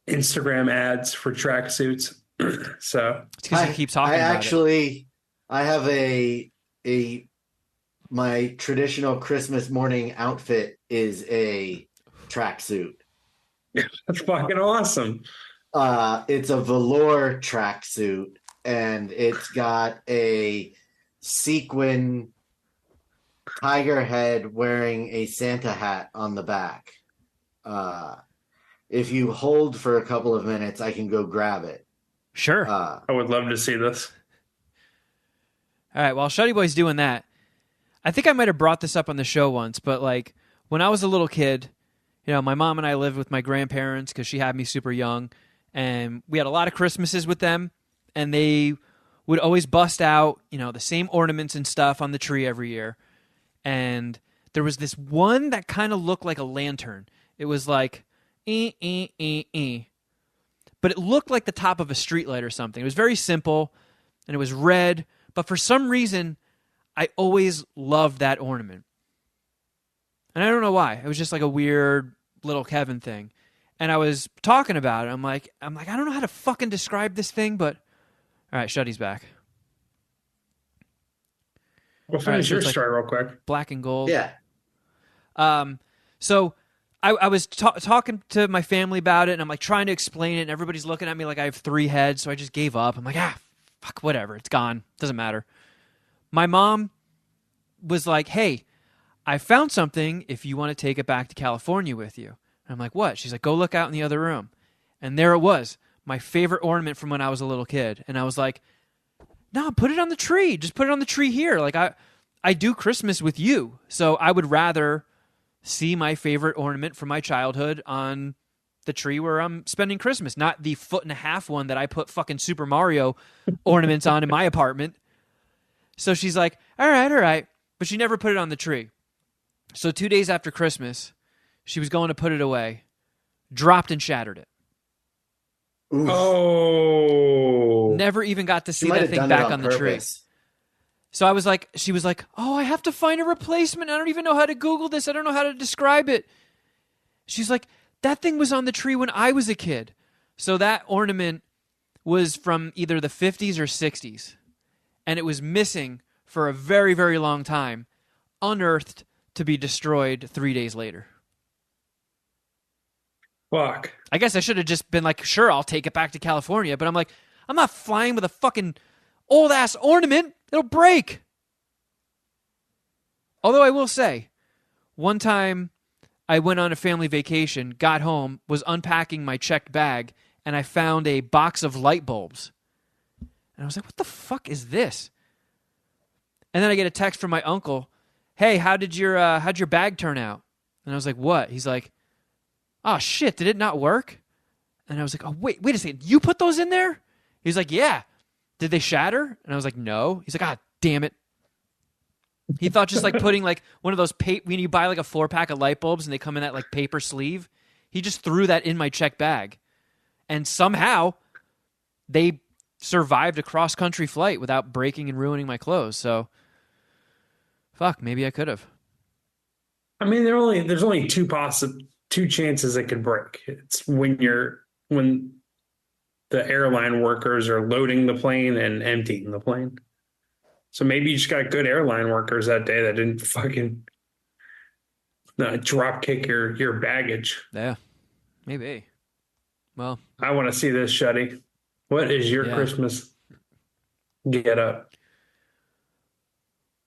Instagram ads for tracksuits. So It's because you keep talking about it. I have my traditional Christmas morning outfit is a tracksuit. that's fucking awesome. It's a velour tracksuit, and it's got a sequin tiger head wearing a Santa hat on the back. If you hold for a couple of minutes, I can go grab it. Sure. I would love to see this. All right, while Shuddy Boy's doing that, I think I might have brought this up on the show once, but like when I was a little kid, my mom and I lived with my grandparents because she had me super young, and we had a lot of Christmases with them, and they would always bust out, the same ornaments and stuff on the tree every year. And there was this one that kind of looked like a lantern. It was like, but it looked like the top of a streetlight or something. It was very simple, and it was red, but for some reason, I always loved that ornament. And I don't know why. It was just like a weird little Kevin thing. And I was talking about it. I'm like, I don't know how to fucking describe this thing, but all right, Shuddy's back. We'll finish so your it's like- story real quick. Black and gold. Yeah. So I was talking to my family about it, and I'm like trying to explain it, and everybody's looking at me like I have 3 heads, so I just gave up. I'm like, fuck, whatever. It's gone. Doesn't matter. My mom was like, hey, I found something if you want to take it back to California with you. And I'm like, what? She's like, go look out in the other room. And there it was, my favorite ornament from when I was a little kid. And I was like, no, put it on the tree. Just put it on the tree here. Like I do Christmas with you. So I would rather see my favorite ornament from my childhood on the tree where I'm spending Christmas, not the 1.5 foot one that I put fucking Super Mario ornaments on in my apartment. So she's like, all right. But she never put it on the tree. So 2 days after Christmas, she was going to put it away, dropped and shattered it. Oof. Oh. Never even got to She see might that have thing done back it on the tree. purpose. So she was like, oh, I have to find a replacement. I don't even know how to Google this. I don't know how to describe it. She's like, that thing was on the tree when I was a kid. So that ornament was from either the 50s or 60s. And it was missing for a very, very long time, unearthed to be destroyed 3 days later. Fuck. I guess I should have just been like, sure, I'll take it back to California. But I'm like, I'm not flying with a fucking old-ass ornament. It'll break. Although I will say, one time I went on a family vacation, got home, was unpacking my checked bag, and I found a box of light bulbs. And I was like, what the fuck is this? And then I get a text from my uncle, hey, how'd your bag turn out? And I was like, what? He's like, oh, shit, did it not work? And I was like, oh, wait a second. You put those in there? He's like, yeah. Did they shatter? And I was like, no. He's like, ah, damn it. He thought just like putting like one of those, when you buy like a 4-pack of light bulbs and they come in that like paper sleeve, he just threw that in my check bag. And somehow they survived a cross-country flight without breaking and ruining my clothes. So, fuck, maybe I could have. I mean, there's only two chances it could break. It's when the airline workers are loading the plane and emptying the plane. So maybe you just got good airline workers that day that didn't fucking drop kick your baggage. Yeah, maybe. Well, I want to see this, Shuddy. What is your Yeah. Christmas get up?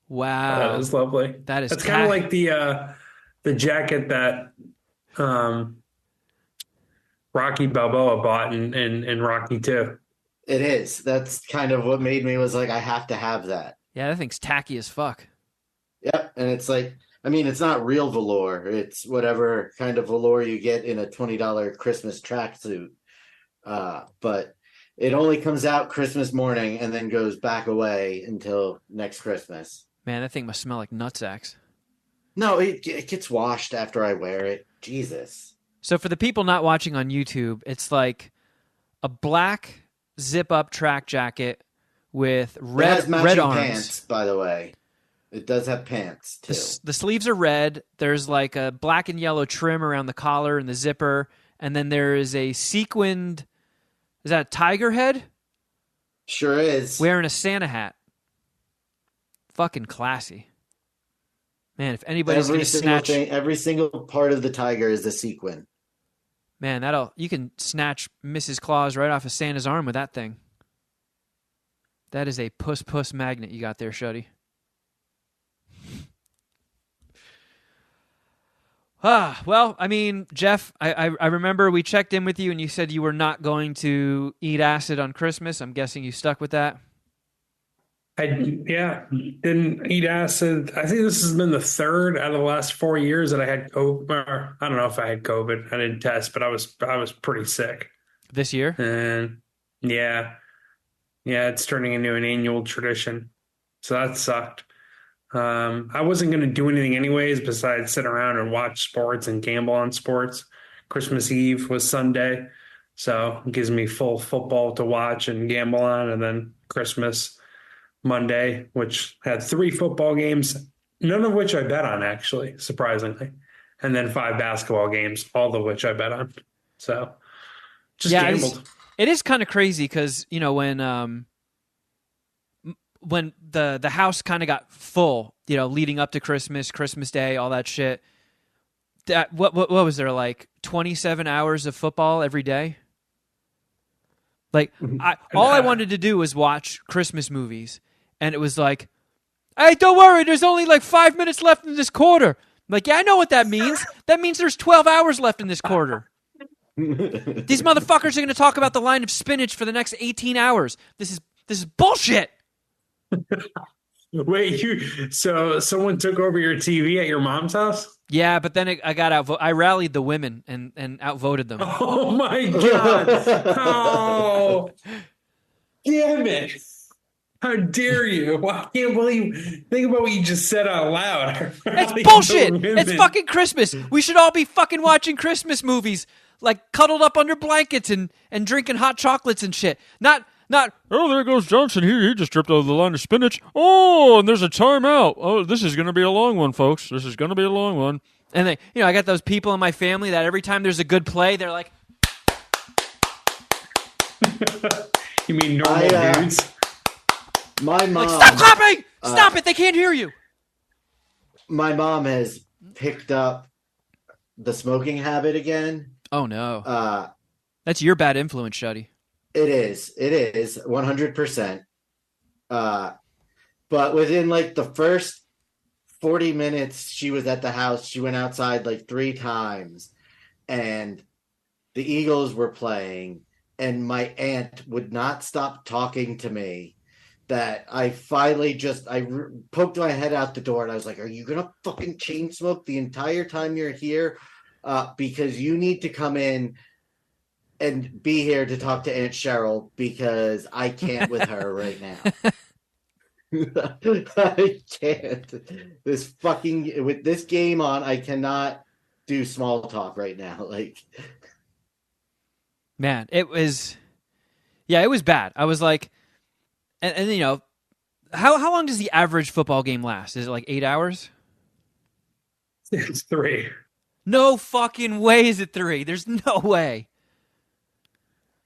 wow. That is lovely. That is That's kind of like the jacket that Rocky Balboa bought in Rocky 2. It is. That's kind of what made me was like, I have to have that. Yeah, that thing's tacky as fuck. Yep. And it's like, I mean, it's not real velour. It's whatever kind of velour you get in a $20 Christmas tracksuit. But it only comes out Christmas morning and then goes back away until next Christmas. Man, that thing must smell like nutsacks. No, it gets washed after I wear it. Jesus. So for the people not watching on YouTube, it's like a black zip-up track jacket with It red has matching red arms. pants, by the way. It does have pants too. The sleeves are red. There's like a black and yellow trim around the collar and the zipper, and then there is a sequined. Is that a tiger head? Sure is. Wearing a Santa hat. Fucking classy. Man, if anybody's Every gonna single snatch, thing, every single part of the tiger is a sequin. man, you can snatch Mrs. Claus right off of Santa's arm with that thing. That is a puss magnet you got there, Shuddy. Well, I mean, Jeff, I remember we checked in with you and you said you were not going to eat acid on Christmas. I'm guessing you stuck with that. Didn't eat acid. I think this has been the third out of the last 4 years that I had COVID. Or I don't know if I had COVID. I didn't test, but I was pretty sick. This year? And yeah, it's turning into an annual tradition. So that sucked. I wasn't going to do anything anyways besides sit around and watch sports and gamble on sports. Christmas Eve was Sunday, so it gives me full football to watch and gamble on, and then Christmas Monday, which had 3 football games, none of which I bet on, actually, surprisingly, and then 5 basketball games, all of which I bet on. So just gambled. It is kind of crazy because, you know, when the house kind of got full, you know, leading up to Christmas Day, all that shit. That what was there, like 27 hours of football every day? Like all I wanted to do was watch Christmas movies, and it was like, hey, don't worry, there's only like 5 minutes left in this quarter. I'm like, yeah, I know what that means. That means there's 12 hours left in this quarter. These motherfuckers are going to talk about the line of spinach for the next 18 hours. This is bullshit. Wait, so someone took over your TV at your mom's house? Yeah, but then I got outvoted. I rallied the women and outvoted them. Oh my God. Oh, damn it. How dare you? I can't believe. Think about what you just said out loud. It's bullshit. It's fucking Christmas. We should all be fucking watching Christmas movies, like cuddled up under blankets and drinking hot chocolates and shit. Not, Oh, there goes Johnson. He just tripped over the line of spinach. Oh, and there's a timeout. Oh, this is going to be a long one, folks. This is going to be a long one. and they, you know, I got those people in my family that every time there's a good play, they're like, You mean normal dudes? My mom. stop clapping! Stop it! They can't hear you. My mom has picked up the smoking habit again. Oh no, that's your bad influence, Shuddy. It is 100%. But within like the first 40 minutes she was at the house, she went outside like 3 times, and the Eagles were playing, and my aunt would not stop talking to me. That I finally poked my head out the door, and I was like, "Are you gonna fucking chain smoke the entire time you're here? Because you need to come in and be here to talk to Aunt Cheryl, because I can't with her right now. I can't. With this game on, I cannot do small talk right now. Like, Man, it was bad. I was like, and you know, how long does the average football game last? Is it like 8 hours? It's three. No fucking way is it 3. There's no way.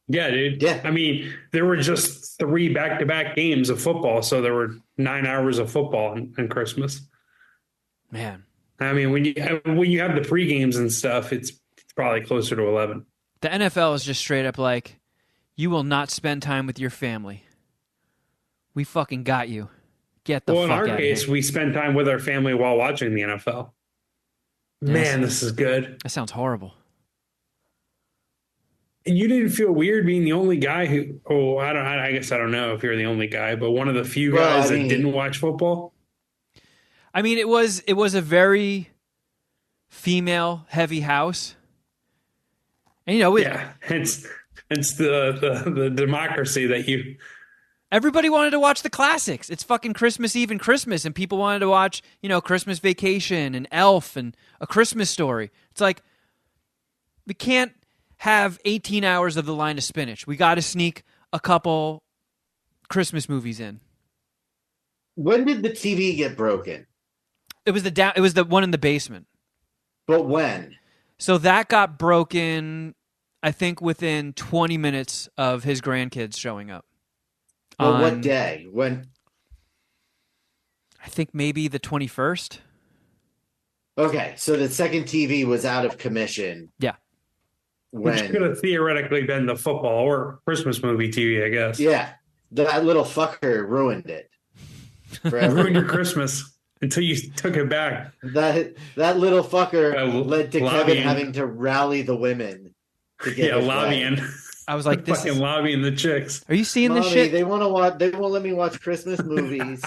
Yeah, dude. Yeah. I mean, there were just three back-to-back games of football, so there were 9 hours of football on Christmas. Man, I mean, when you have the pre-games and stuff, it's probably closer to 11. the NFL is just straight up like, you will not spend time with your family. We fucking got you. Get the Well, in fuck our out case, of here. we spend time with our family while watching the NFL. Man, this is good. That sounds horrible. And you didn't feel weird being the only guy who? Oh, I guess I don't know if you're the only guy, but one of the few Well, guys I that mean- didn't watch football. I mean, it was a very female heavy house. And Yeah, it's the democracy that you. everybody wanted to watch the classics. It's fucking Christmas Eve and Christmas, and people wanted to watch, Christmas Vacation and Elf and A Christmas Story. It's like, we can't have 18 hours of The Line of Spinach. We got to sneak a couple Christmas movies in. When did the TV get broken? It was the one in the basement. But when? So that got broken, I think, within 20 minutes of his grandkids showing up. Well, what day? When? I think maybe the 21st. Okay, so the second TV was out of commission. Yeah. Which could When? have theoretically been the football or Christmas movie TV, I guess. Yeah, that little fucker ruined it. Forever. Ruined your Christmas until you took it back. That little fucker led to Kevin lobbying. having to rally the women to get Yeah, his lobbying. way. I was like, this Fucking is, lobbying the chicks. are you seeing this Mommy, shit? they want to watch. They won't let me watch Christmas movies.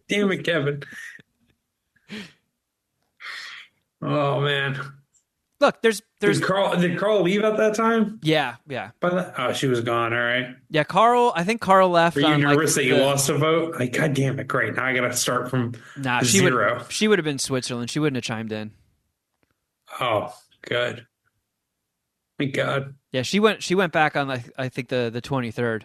Damn it, Kevin. Oh man. Look, there's Did Carl leave at that time? yeah. Oh, she was gone. All right. Yeah, I think Carl left Were you on nervous that you the- lost a vote? Like, God damn it, great. Now I got to start from Nah, zero. she would have been Switzerland. She wouldn't have chimed in. Oh, good. Thank God. Yeah, she went back on I think the 23rd.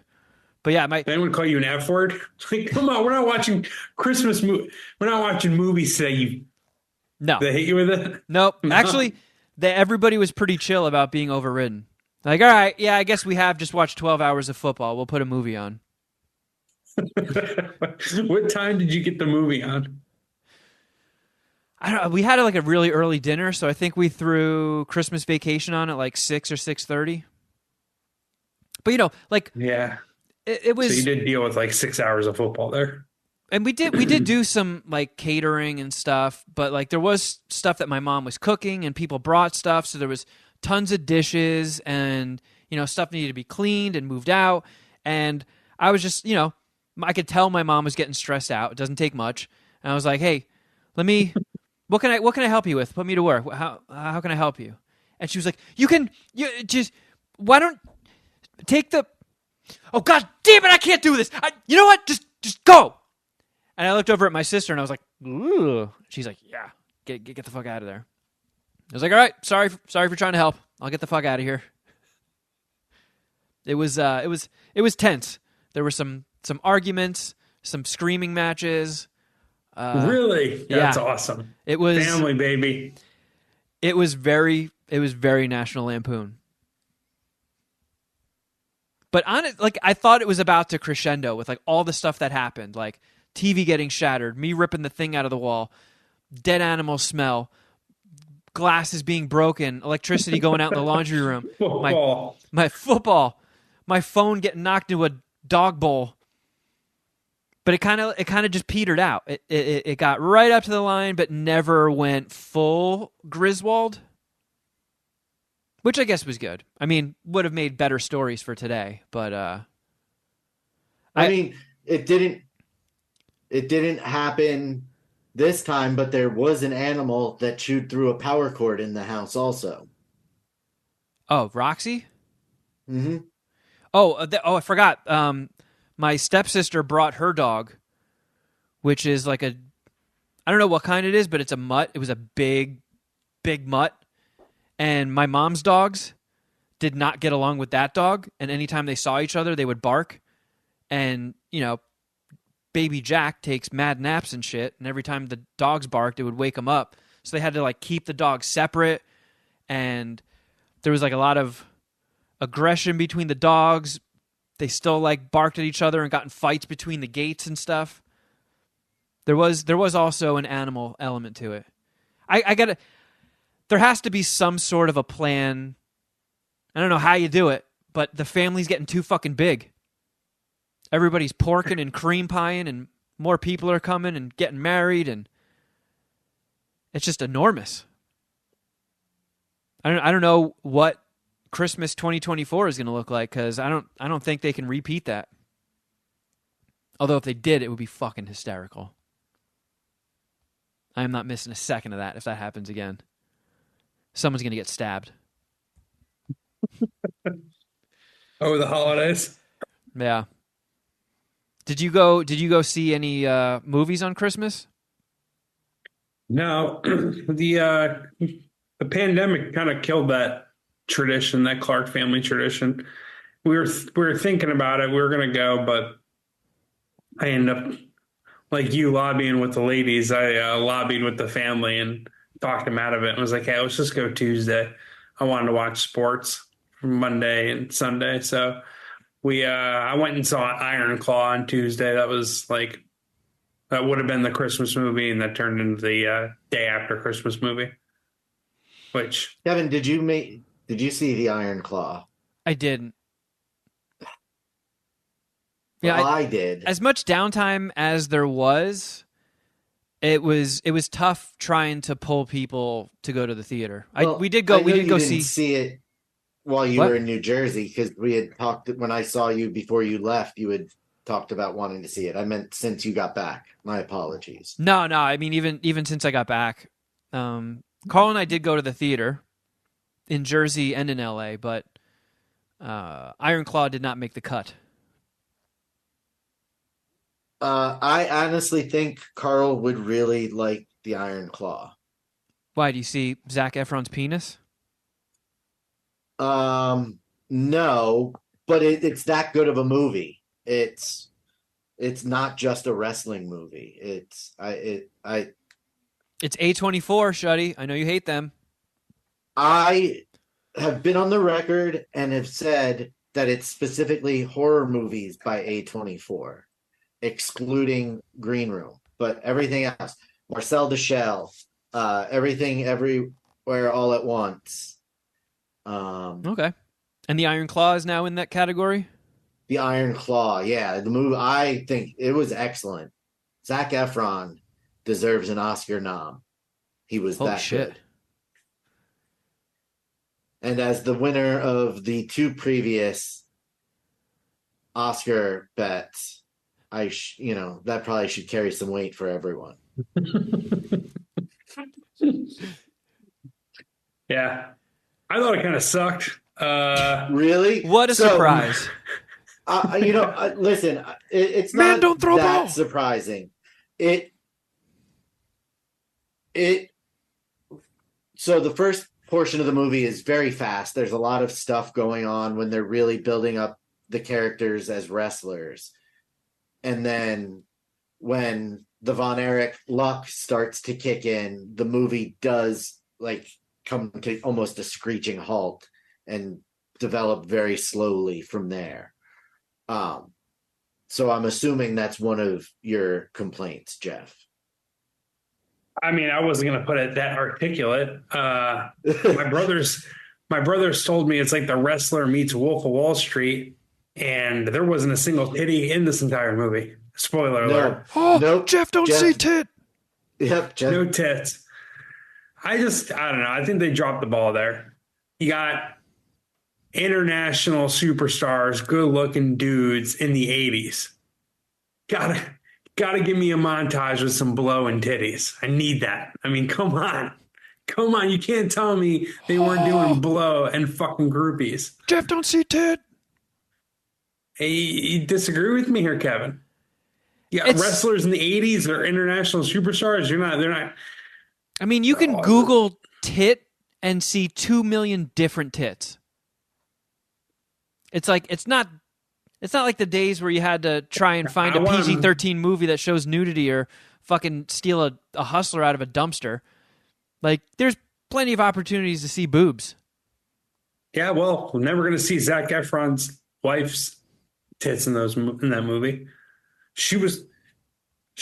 But yeah, Did anyone call you an F word? Like, come on, we're not watching Christmas movie. We're not watching movies today. no. They hit you with it? Nope. No. Actually, everybody was pretty chill about being overridden. Like, all right, yeah, I guess we have just watched 12 hours of football. We'll put a movie on. What time did you get the movie on? I don't know. We had like a really early dinner, so I think we threw Christmas Vacation on at like 6 or 6:30. But like Yeah. it was. So you did deal with like 6 hours of football there. And we did do some like catering and stuff, but like there was stuff that my mom was cooking and people brought stuff, so there was tons of dishes and stuff needed to be cleaned and moved out, and I was just I could tell my mom was getting stressed out. It doesn't take much, and I was like, hey, what can I help you with? Put me to work. How can I help you? And she was like, why don't take the, oh god damn it, I can't do this. You know what? Just go. And I looked over at my sister and I was like, ooh. She's like, yeah, get the fuck out of there. I was like, all right, sorry for trying to help. I'll get the fuck out of here. It was tense. There were some arguments, some screaming matches. Really? That's yeah. awesome. It was Family, baby. It was very National Lampoon. But I thought it was about to crescendo with like all the stuff that happened, like TV getting shattered, me ripping the thing out of the wall, dead animal smell, glasses being broken, electricity going out in the laundry room, Football. my football, my phone getting knocked into a dog bowl. But it kind of just petered out. It got right up to the line, but never went full Griswold, which I guess was good. I mean, would have made better stories for today. But I mean, it didn't happen this time, but there was an animal that chewed through a power cord in the house also. oh, Roxy. Mm-hmm. I forgot. My stepsister brought her dog, which is like I don't know what kind it is, but it's a mutt. It was a big mutt. And my mom's dogs did not get along with that dog. And anytime they saw each other, they would bark and, baby Jack takes mad naps and shit, and every time the dogs barked, it would wake him up. So they had to like keep the dogs separate, and there was like a lot of aggression between the dogs. They still like barked at each other and got in fights between the gates and stuff. There was also an animal element to it. I gotta. There has to be some sort of a plan. I don't know how you do it, but the family's getting too fucking big. Everybody's porking and cream pieing, and more people are coming and getting married, and it's just enormous. I don't know what Christmas 2024 is going to look like, because I don't think they can repeat that. Although if they did, it would be fucking hysterical. I am not missing a second of that if that happens again. Someone's going to get stabbed. Oh, the holidays. Yeah. Did you go see any movies on Christmas? No, the pandemic kind of killed that tradition, that Clark family tradition. We were thinking about it. We were gonna go, but I ended up like you lobbying with the ladies. I lobbied with the family and talked them out of it and was like, "Hey, let's just go Tuesday." I wanted to watch sports Monday and Sunday, so I went and saw Iron Claw on Tuesday. That would have been the Christmas movie, and that turned into the day after Christmas movie. Which Kevin, did you see the Iron Claw? I didn't. Yeah, Well, I did. As much downtime as there was, it was tough trying to pull people to go to the theater. Well, we did go didn't see it while you What? were in New Jersey, because we had talked when I saw you before you left. You had talked about wanting to see it. I meant since you got back. My apologies. No. I mean, even since I got back, Carl and I did go to the theater in Jersey and in LA, but Iron Claw did not make the cut. I honestly think Carl would really like the Iron Claw. Why, do you see Zac Efron's penis? No, but it's that good of a movie. It's not just a wrestling movie. It's A24, Shuddy. I know you hate them. I have been on the record and have said that it's specifically horror movies by A24, excluding Green Room, but everything else, Marcel the Shell, Everything Everywhere All at Once. Okay. And the Iron Claw is now in that category? The Iron Claw, yeah. The movie, I think it was excellent. Zac Efron deserves an Oscar nom. He was Holy that shit. good. And as the winner of the two previous Oscar bets, that probably should carry some weight for everyone. yeah, I thought it kind of sucked. Really? What a surprise. Listen, it's Man, not don't throw that ball. surprising. So the first portion of the movie is very fast. There's a lot of stuff going on when they're really building up the characters as wrestlers. And then when the Von Erich luck starts to kick in, the movie does come to almost a screeching halt and develop very slowly from there. So I'm assuming that's one of your complaints, Jeff. I mean, I wasn't going to put it that articulate. My brothers told me it's like The Wrestler meets Wolf of Wall Street, and there wasn't a single titty in this entire movie. Spoiler alert. Oh, Nope. Jeff, don't Jeff- see tit. Yep, Jeff. No tits. I don't know. I think they dropped the ball there. You got international superstars, good looking dudes in the 80s. Gotta give me a montage with some blow and titties. I need that. I mean, come on. You can't tell me they weren't doing blow and fucking groupies. Jeff, don't see tit. Hey, you disagree with me here, Kevin? Yeah, It's- wrestlers in the 80s are international superstars. They're not. I mean, you can Google tit and see 2 million different tits. It's like, it's not It's not like the days where you had to try and find I a want- PG-13 movie that shows nudity or fucking steal a hustler out of a dumpster. Like, there's plenty of opportunities to see boobs. Yeah, well, we're never going to see Zac Efron's wife's tits in that movie. She was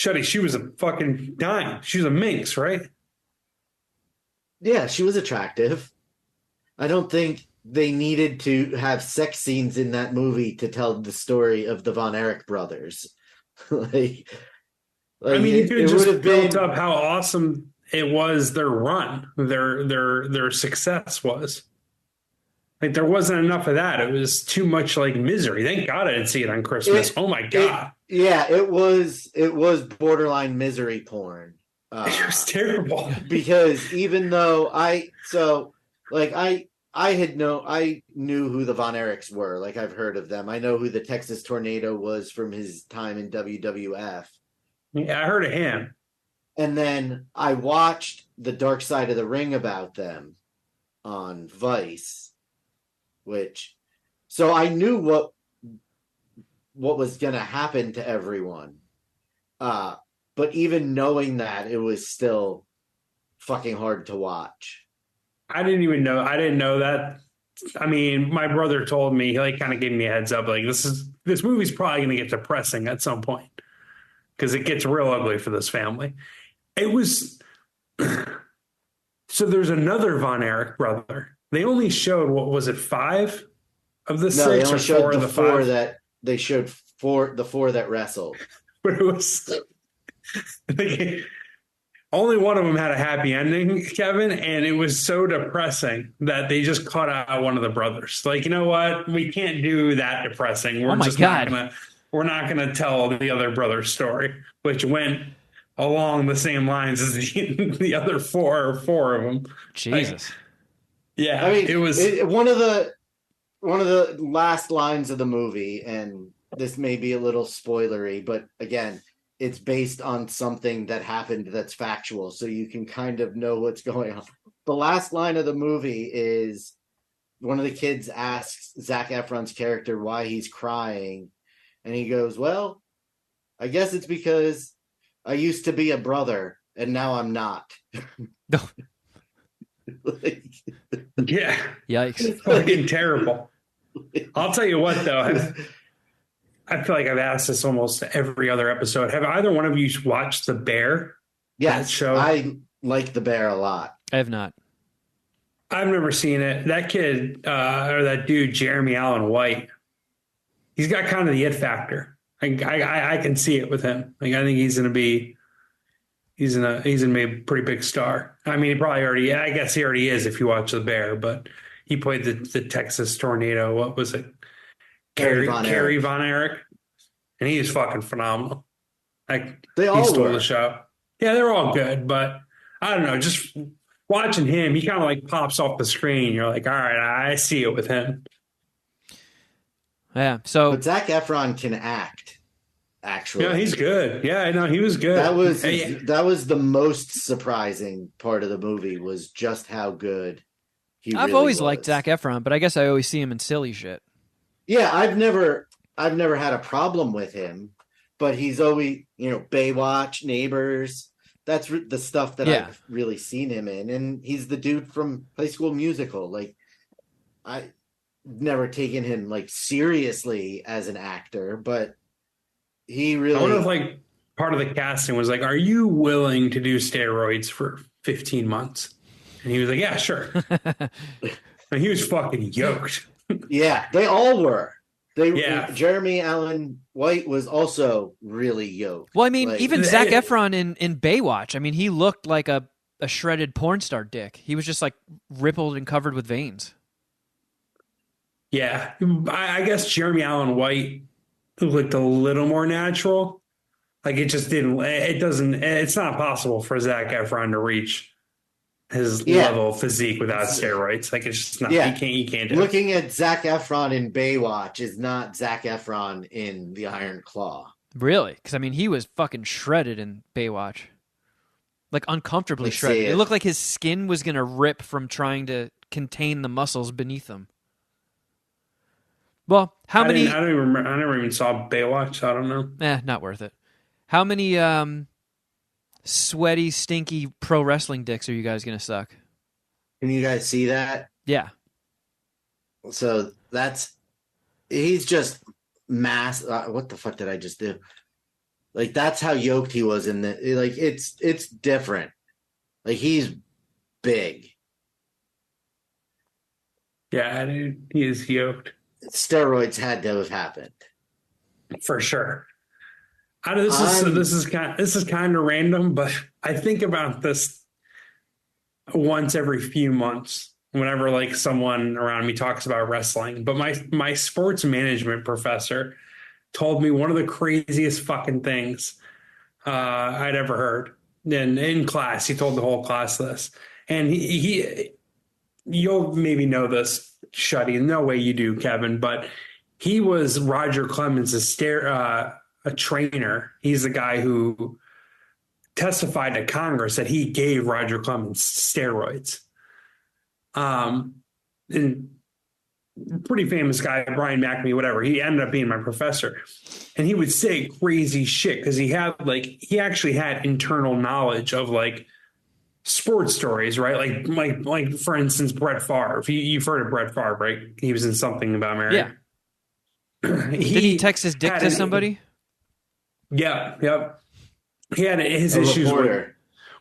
a fucking dime. She was a minx, right? Yeah, she was attractive. I don't think they needed to have sex scenes in that movie to tell the story of the Von Erich brothers. like, I mean, you could just would have built been up how awesome it was. Their run, their success was. Like there wasn't enough of that. It was too much like misery. Thank God I didn't see it on Christmas. Oh my God, it was borderline misery porn. it was terrible. Because even though I knew who the Von Erichs were. Like I've heard of them. I know who the Texas Tornado was from his time in WWF. Yeah, I heard of him. And then I watched The Dark Side of the Ring about them on Vice, so I knew what was going to happen to everyone. But even knowing that, it was still fucking hard to watch. I didn't know that. I mean, my brother told me, he like kind of gave me a heads up, like this movie's probably going to get depressing at some point because it gets real ugly for this family. It was so there's another Von Erich brother. They only showed, what was it, 5 of the 6 they only or showed 4 of the the 4 5? that they showed the 4 that wrestled. But it was like, only one of them had a happy ending, Kevin, and it was so depressing that they just cut out one of the brothers. Like, you know what? We can't do that depressing. We're Oh my just God. we're not gonna tell the other brother's story, which went along the same lines as the other 4 of them. Jesus. Yeah, I mean, it was one of the last lines of the movie, and this may be a little spoilery, but again, it's based on something that happened that's factual, so you can kind of know what's going on. The last line of the movie is one of the kids asks Zac Efron's character why he's crying, and he goes, "Well, I guess it's because I used to be a brother, and now I'm not." Like, yeah, Yikes. fucking terrible. I'll tell you what, though. I feel like I've asked this almost every other episode. Have either one of you watched The Bear? yes, That show? I like The Bear a lot. I have not. I've never seen it. That kid, or that dude, Jeremy Allen White, he's got kind of the it factor. I can see it with him. Like, I think he's gonna be a pretty big star. I mean, I guess he already is if you watch The Bear, but he played the Texas Tornado. What was it? Carrie Von Erich. And he is fucking phenomenal. Like, They all he stole were. the show. Yeah, they're all good, but I don't know, just watching him, he kind of like pops off the screen. You're like, all right, I see it with him. Yeah. So But Zac Efron can act, actually. Yeah, he's good. Yeah, I know, he was good. That was the most surprising part of the movie, was just how good he I've really always was. liked Zac Efron, but I guess I always see him in silly shit. Yeah, I've never had a problem with him, but he's always, Baywatch, Neighbors. That's the stuff that Yeah. I've really seen him in, and he's the dude from High School Musical. Like, I never taken him like seriously as an actor, but he really. I wonder if like part of the casting was like, are you willing to do steroids for 15 months? And he was like, yeah, sure. And he was fucking yoked. Yeah, they all were. Yeah. Jeremy Allen White was also really yoked. Well, I mean, Like, even Zac Efron in Baywatch, I mean, he looked like a shredded porn star dick. He was just like rippled and covered with veins. Yeah, I guess Jeremy Allen White looked a little more natural. Like it just didn't. It's not possible for Zac Efron to reach his level of physique without steroids. Like it's just not. Yeah. You can't do it. Looking at Zac Efron in Baywatch is not Zac Efron in The Iron Claw. Really? Because, I mean, he was fucking shredded in Baywatch. Like, uncomfortably Let's shredded. see It it. looked like his skin was going to rip from trying to contain the muscles beneath him. Well, how many? I don't even remember. I never even saw Baywatch. So I don't know. Not worth it. How many sweaty, stinky pro wrestling dicks are you guys gonna suck? Can you guys see that? Yeah. So he's just what the fuck did I just do? Like, that's how yoked he was in the, like, it's different. Like, he's big. Yeah, dude, he is yoked Steroids had to have happened. for sure. This is kind of random, but I think about this once every few months whenever like someone around me talks about wrestling. But my sports management professor told me one of the craziest fucking things I'd ever heard. And in class, he told the whole class this, and you'll maybe know this, Shuddy. No way you do, Kevin, but he was Roger Clemens' a trainer. He's the guy who testified to Congress that he gave Roger Clemens steroids. And pretty famous guy, Brian McNamee, whatever. He ended up being my professor, and he would say crazy shit because he actually had internal knowledge of like sports stories, right? Like for instance, Brett Favre. You've heard of Brett Favre, right? He was in Something About Mary. Yeah. Did he text his dick to somebody? Yeah, yep. He had his issues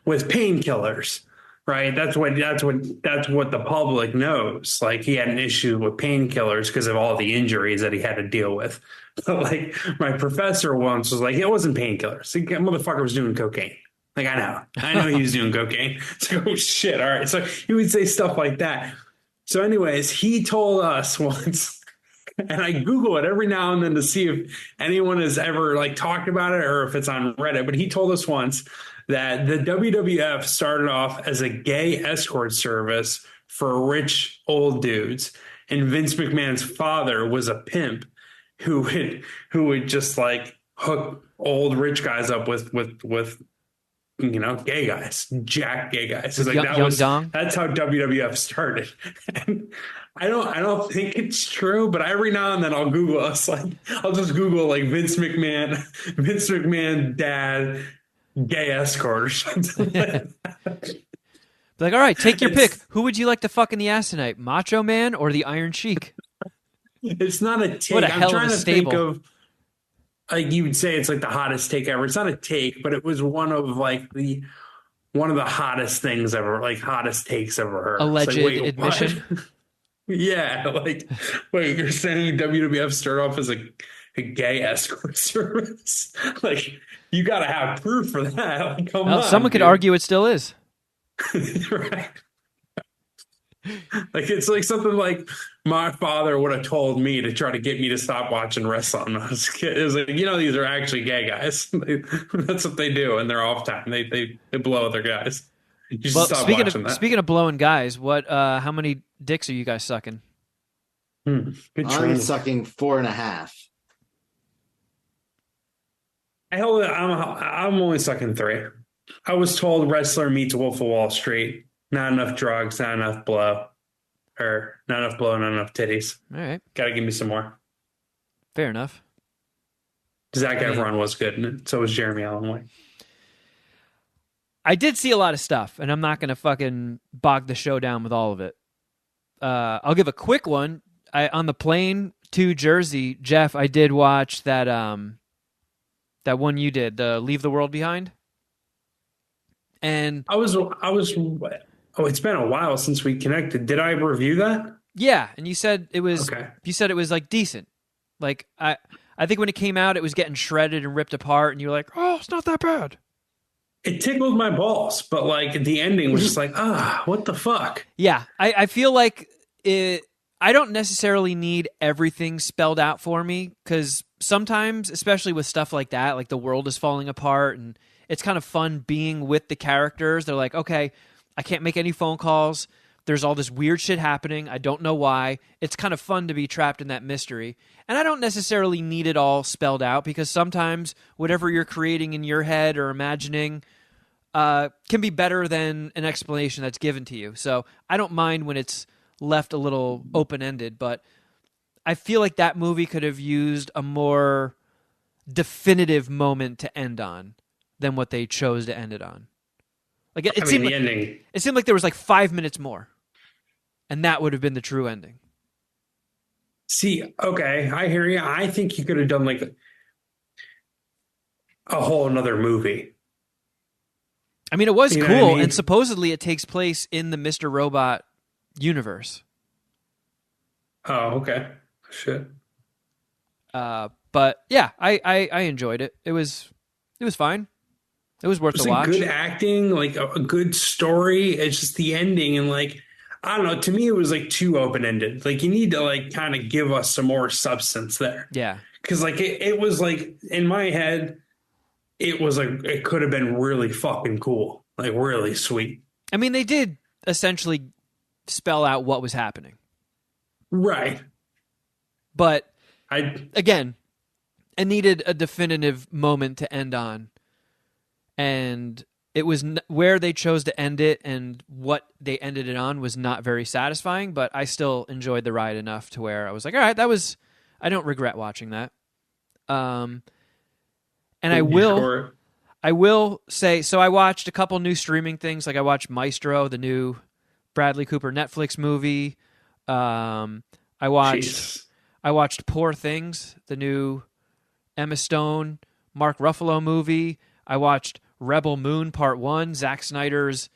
with painkillers, right? That's what the public knows. Like, he had an issue with painkillers because of all the injuries that he had to deal with. But like, my professor once was like, it wasn't painkillers. The motherfucker was doing cocaine. Like, I know he was doing cocaine. So, oh shit. All right. So he would say stuff like that. So anyways, he told us once, and I Google it every now and then to see if anyone has ever like talked about it or if it's on Reddit. But he told us once that the WWF started off as a gay escort service for rich old dudes, and Vince McMahon's father was a pimp who would just like hook old rich guys up with gay guys, jack gay guys. It's like that's how WWF started. And I don't think it's true, but every now and then I'll Google us. Like, I'll just Google like Vince McMahon dad gay escort or something. Like, all right, take your pick. Who would you like to fuck in the ass tonight, Macho Man or the Iron Sheik? It's not a take. What a hell of a stable. Think of, like, you would say it's like the hottest take ever. It's not a take, but it was one of the hottest things ever, like hottest takes ever heard. Alleged admission. Yeah, like, wait, you're saying WWF started off as a gay escort service? Like, you got to have proof for that. Like, come on, someone could argue it still is. Right. Like, it's like something like my father would have told me to try to get me to stop watching wrestling when I was a kid. It was like, these are actually gay guys. That's what they do in their off time. They blow other guys. You should stop watching that. Speaking of blowing guys, how many dicks are you guys sucking? Good I'm sucking 4.5. I'm only sucking 3. I was told wrestler meets Wolf of Wall Street. Not enough drugs, not enough blow. Or not enough blow, not enough titties. All right. Got to give me some more. Fair enough. Zac Efron was good, and so was Jeremy Allen White. I did see a lot of stuff, and I'm not going to fucking bog the show down with all of it. I'll give a quick one. On the plane to Jersey, Jeff, I did watch that one you did, the Leave the World Behind. And I was. Oh, it's been a while since we connected. Did I review that? Yeah, and you said it was. Okay. You said it was like decent. Like I think when it came out, it was getting shredded and ripped apart, and you were like, "Oh, it's not that bad." It tickled my balls, but like the ending was just like, what the fuck? Yeah, I feel like I don't necessarily need everything spelled out for me, because sometimes, especially with stuff like that, like the world is falling apart, and it's kind of fun being with the characters. They're like, okay, I can't make any phone calls. There's all this weird shit happening. I don't know why. It's kind of fun to be trapped in that mystery. And I don't necessarily need it all spelled out, because sometimes whatever you're creating in your head or imagining can be better than an explanation that's given to you. So I don't mind when it's left a little open-ended, but I feel like that movie could have used a more definitive moment to end on than what they chose to end it on. Like it seemed the like, ending. it seemed like there was like 5 minutes more, and that would have been the true ending. See, okay, I hear you. I think you could have done like a whole another movie. I mean, it was You know cool, what I mean? and supposedly it takes place in the Mr. Robot universe. Oh, okay. Shit. But yeah, I enjoyed it. It was fine. It was worth It's a like watch. good acting, like a good story. It's just the ending and like I don't know. To me, it was like too open ended. Like you need to like kind of give us some more substance there. Yeah. Because like it was like in my head, it was like it could have been really fucking cool, like really sweet. I mean, they did essentially spell out what was happening. Right. But I again, it needed a definitive moment to end on. And it was where they chose to end it and what they ended it on was not very satisfying, but I still enjoyed the ride enough to where I was like, all right, I don't regret watching that. And I will say, so I watched a couple new streaming things. Like I watched Maestro, the new Bradley Cooper Netflix movie. I watched Poor Things, the new Emma Stone, Mark Ruffalo movie. I watched Rebel Moon Part 1, Zack Snyder's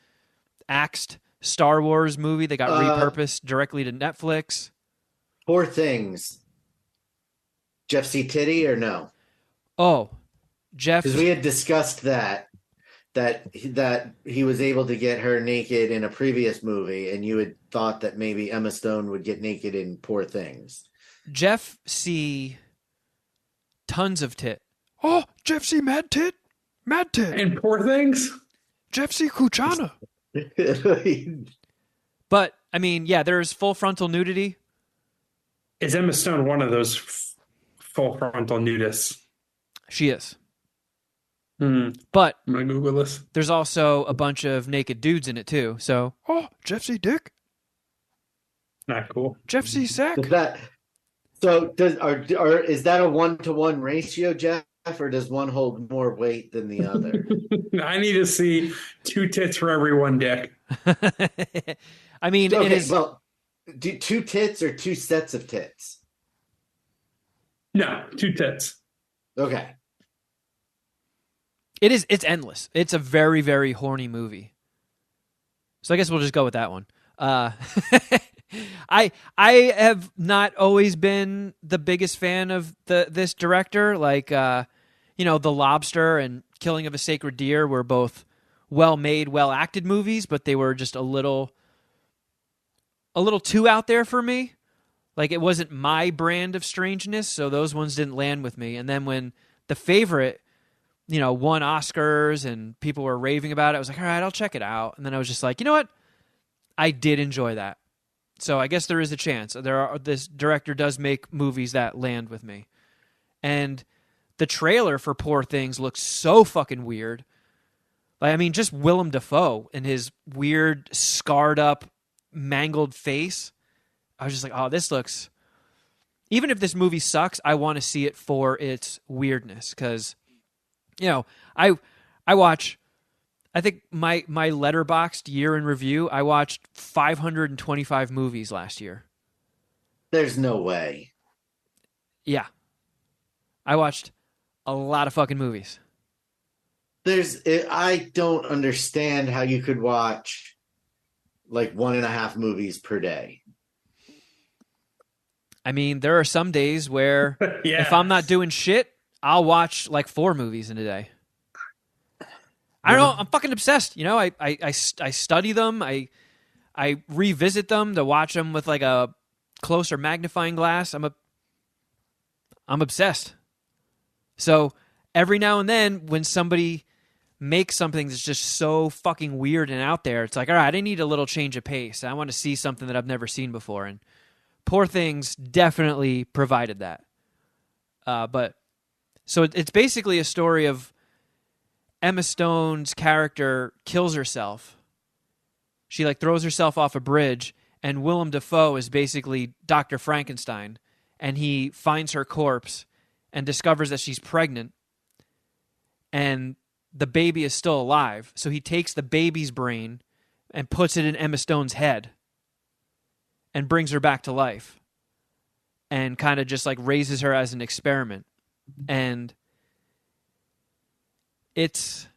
axed Star Wars movie that got repurposed directly to Netflix. Poor Things. Jeff C. Titty or no? Oh, Jeff. Because we had discussed that he was able to get her naked in a previous movie, and you had thought that maybe Emma Stone would get naked in Poor Things. Jeff C. Tons of tit. Oh, Jeff C. Mad tit. Mad tit. and Poor Things. Jeff C. Kuchana. But, I mean, yeah, there's full frontal nudity. Is Emma Stone one of those full frontal nudists? She is. Hmm. But I'm gonna Google this. there's also a bunch of naked dudes in it, too. So, oh, Jeff C. Dick. Not cool. Jeff C. Sack. Is that a 1-to-1 ratio, Jeff, or does one hold more weight than the other? I need to see 2 tits for every 1 dick. I mean, Okay, it is. well, 2 tits or 2 sets of tits? No, 2 tits. Okay. It's endless. It's a very, very horny movie. So I guess we'll just go with that one. I have not always been the biggest fan of this director. Like, The Lobster and Killing of a Sacred Deer were both well-made, well-acted movies, but they were just a little too out there for me. Like, it wasn't my brand of strangeness, so those ones didn't land with me. And then when The Favorite, won Oscars and people were raving about it, I was like, all right, I'll check it out. And then I was just like, you know what? I did enjoy that. So I guess there is a chance. This director does make movies that land with me. And the trailer for Poor Things looks so fucking weird. Like, I mean, just Willem Dafoe and his weird, scarred up, mangled face. I was just like, oh, this looks... Even if this movie sucks, I want to see it for its weirdness. Because, I watch... I think my Letterboxd year in review, I watched 525 movies last year. There's no way. Yeah. I watched a lot of fucking movies. I don't understand how you could watch like 1.5 movies per day. I mean, there are some days where Yeah. if I'm not doing shit, I'll watch like 4 movies in a day. I don't know. I'm fucking obsessed. I study them. I revisit them to watch them with like a closer magnifying glass. I'm obsessed. So every now and then when somebody makes something that's just so fucking weird and out there, it's like, all right, I need a little change of pace. I want to see something that I've never seen before. And Poor Things definitely provided that. But so it's basically a story of Emma Stone's character kills herself. She throws herself off a bridge, and Willem Dafoe is basically Dr. Frankenstein, and he finds her corpse and discovers that she's pregnant, and the baby is still alive. So he takes the baby's brain and puts it in Emma Stone's head and brings her back to life and kind of just like raises her as an experiment. And it's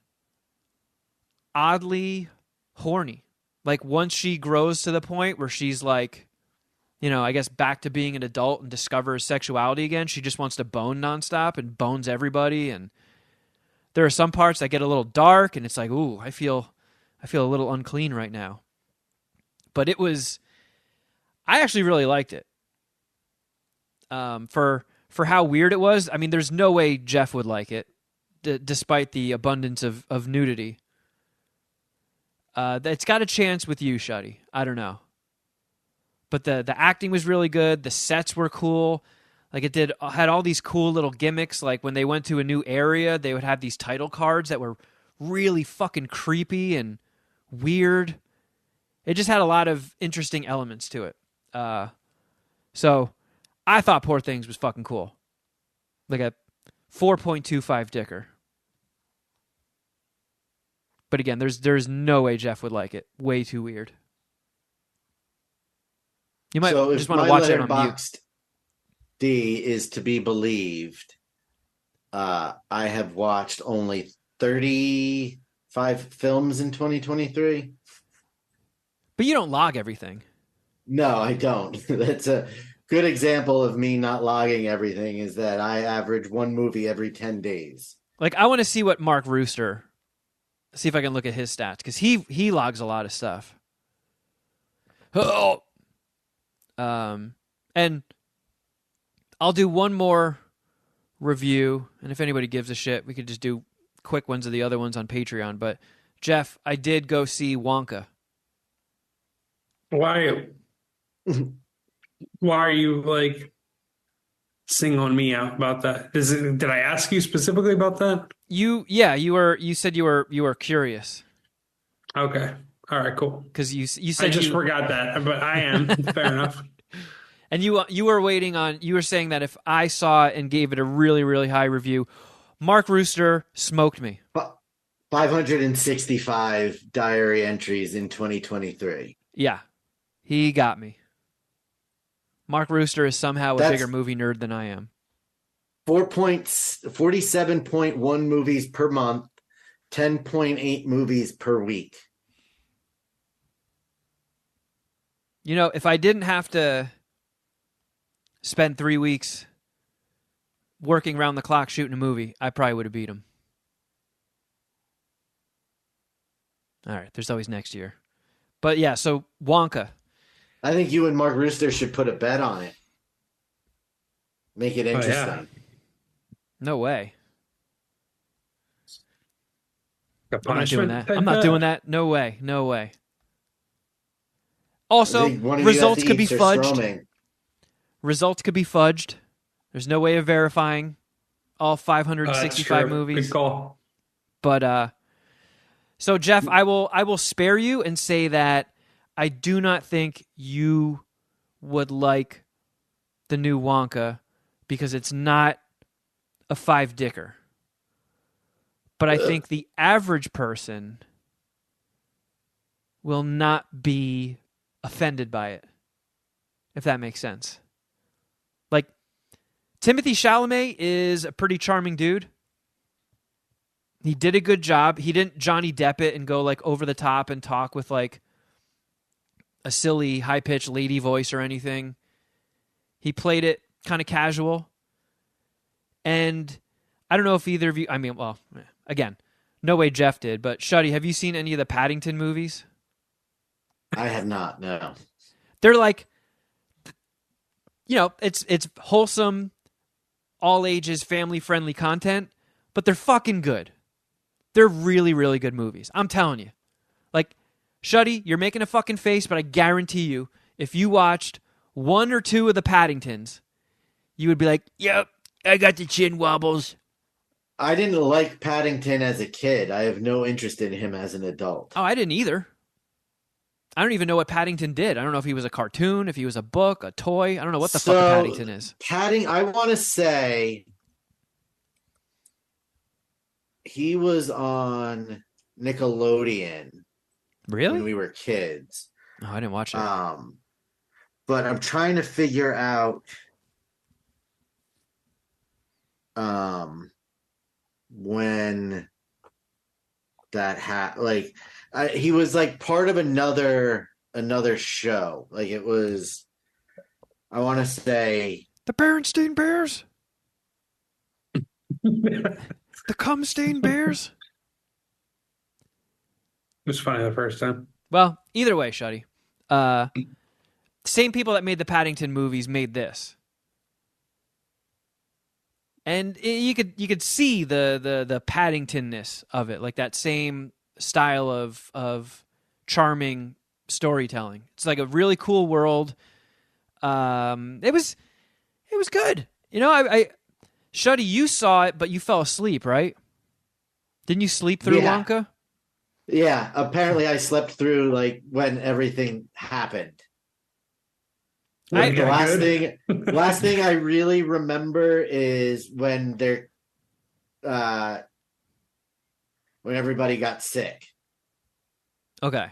oddly horny. Like once she grows to the point where she's like, you know, I guess back to being an adult and discovers sexuality again, she just wants to bone nonstop and bones everybody. And there are some parts that get a little dark, and it's like, ooh, I feel a little unclean right now. But I actually really liked it. For how weird it was. I mean, there's no way Jeff would like it, despite the abundance of nudity. It's got a chance with you, Shuddy. I don't know. But the acting was really good. The sets were cool. Like had all these cool little gimmicks. Like when they went to a new area, they would have these title cards that were really fucking creepy and weird. It just had a lot of interesting elements to it. So I thought Poor Things was fucking cool. Like a 4.25 dicker. But again, there's no way Jeff would like it. Way too weird. You might just want to watch it on mute. Letterboxd D is to be believed. I have watched only 35 films in 2023. But you don't log everything. No, I don't. That's a good example of me not logging everything, is that I average one movie every 10 days. Like, I want to see what Mark Rooster, see if I can look at his stats, because he logs a lot of stuff. Oh. And I'll do one more review, and if anybody gives a shit, we could just do quick ones of the other ones on Patreon. But Jeff, I did go see Wonka. Why are you like singling me out about that? Did I ask you specifically about that? You said you were curious. Okay. All right, cool. Because you said I just forgot that, but I am. Fair enough. And you were waiting on, you were saying that if I saw it and gave it a really, really high review, Mark Rooster smoked me. 565 diary entries in 2023. Yeah, he got me. Mark Rooster is somehow a bigger movie nerd than I am. 47.1 movies per month, 10.8 movies per week. You know, if I didn't have to spend 3 weeks working around the clock shooting a movie, I probably would have beat him. All right, there's always next year. But yeah, so Wonka. I think you and Mark Rooster should put a bet on it. Make it interesting. Yeah. No way. A I'm not doing punishment that. I'm not bet? doing that. No way. No way. Also, I think one of you results has to could be eat fudged. surstroming. Results could be fudged. There's no way of verifying all That's 565 true. movies. Good call. But so Jeff, I will spare you and say that I do not think you would like the new Wonka because it's not a 5-dicker. But I think the average person will not be offended by it, if that makes sense. Like, Timothée Chalamet is a pretty charming dude. He did a good job. He didn't Johnny Depp it and go like over the top and talk with like a silly high-pitched lady voice or anything. He played it kind of casual. And I don't know if either of you, I mean, well, again, no way Jeff did, but Shuddy, have you seen any of the Paddington movies? I have not, no. They're like, you know, it's wholesome, all ages, family-friendly content, but they're fucking good. They're really, really good movies. I'm telling you. Like, Shuddy, you're making a fucking face, but I guarantee you, if you watched 1 or 2 of the Paddingtons, you would be like, Yep, I got the chin wobbles. I didn't like Paddington as a kid. I have no interest in him as an adult. oh, I didn't either. I don't even know what Paddington did. I don't know if he was a cartoon, if he was a book, a toy. I don't know what the So, fuck a Paddington is. I want to say he was on Nickelodeon Really? when we were kids. Oh, I didn't watch it. But I'm trying to figure out when that he was like part of another show. Like it was, I want to say The Berenstein Bears? The Cumstein Bears? It was funny the first time. Well, either way, Shuddy. Same people that made the Paddington movies made this. And you could see the Paddingtonness of it, like that same style of charming storytelling. It's like a really cool world. It was good. You know, I Shuddy, you saw it, but you fell asleep, right? Didn't you sleep through Wonka? Yeah, apparently I slept through like when everything happened. The last thing I really remember is when when everybody got sick. Okay.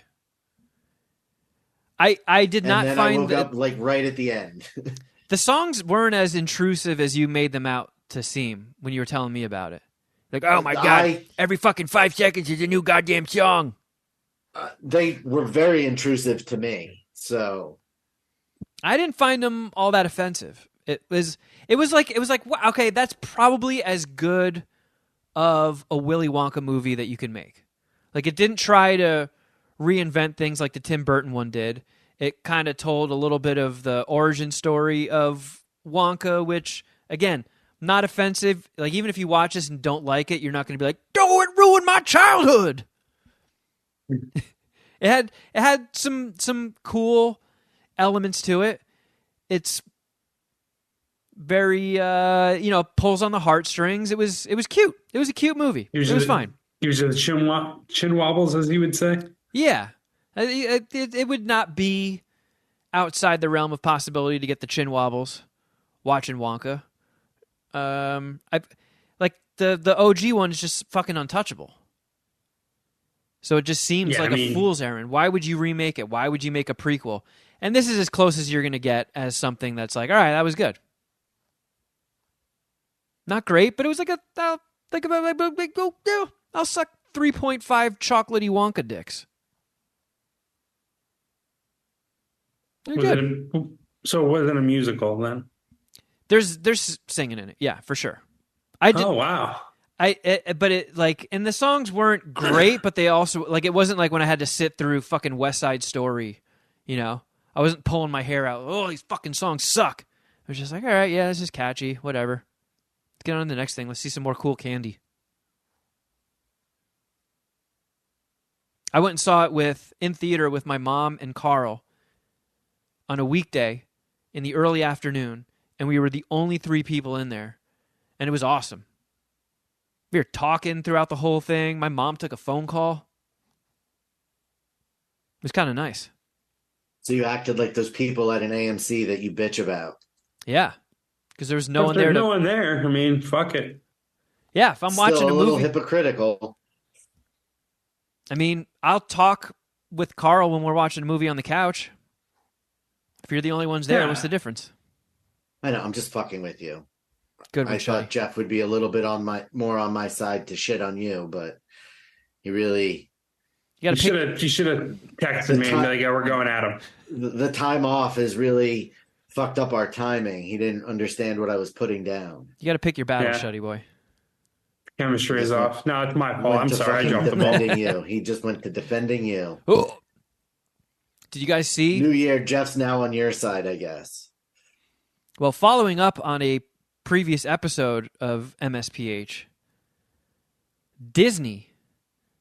I did not and then find I woke up like right at the end. the songs weren't as intrusive as you made them out to seem when you were telling me about it. Like, oh my God, every fucking 5 seconds is a new goddamn song. They were very intrusive to me, so I didn't find them all that offensive. It was like wow, okay, that's probably as good of a Willy Wonka movie that you can make. Like it didn't try to reinvent things like the Tim Burton one did. It kind of told a little bit of the origin story of Wonka, which again, not offensive. Like even if you watch this and don't like it, you're not going to be like, "Oh, it ruined my childhood." It had some cool elements to it. It's very pulls on the heartstrings. It was cute. It was a cute movie. It was fine. Usually the chin wobbles, as he would say. Yeah, it would not be outside the realm of possibility to get the chin wobbles watching Wonka. I like the OG one is just fucking untouchable. So it just seems like a fool's errand. Why would you remake it? Why would you make a prequel? And this is as close as you're going to get as something that's like, all right, that was good. Not great, but it was like I'll suck 3.5 chocolatey Wonka dicks. They're good. So it wasn't a musical then? There's singing in it, yeah, for sure. Oh wow! But it like, and the songs weren't great, but they also like it wasn't like when I had to sit through fucking West Side Story, you know. I wasn't pulling my hair out. Oh, these fucking songs suck. I was just like, all right, yeah, this is catchy, whatever. Let's get on to the next thing. Let's see some more cool candy. I went and saw it in theater with my mom and Carl on a weekday in the early afternoon, and we were the only 3 people in there, and it was awesome. We were talking throughout the whole thing. My mom took a phone call. It was kind of nice. So you acted like those people at an AMC that you bitch about. Yeah, because there was no one there. No one there. I mean, fuck it. Yeah, if I'm watching a little movie, hypocritical. I mean, I'll talk with Carl when we're watching a movie on the couch. If you're the only ones there, what's the difference? I know. I'm just fucking with you. Good one, I thought Jeff would be a little bit more on my side to shit on you, but he really. You should have texted me and be like, "Yeah, we're going at him." The time off has really fucked up our timing. He didn't understand what I was putting down. You got to pick your battle, Shuddy Boy. Chemistry is off. No, it's my fault. I'm sorry. I jumped the ball. He just went to defending you. Oh. Did you guys see? New Year, Jeff's now on your side, I guess. Well, following up on a previous episode of MSPH, Disney,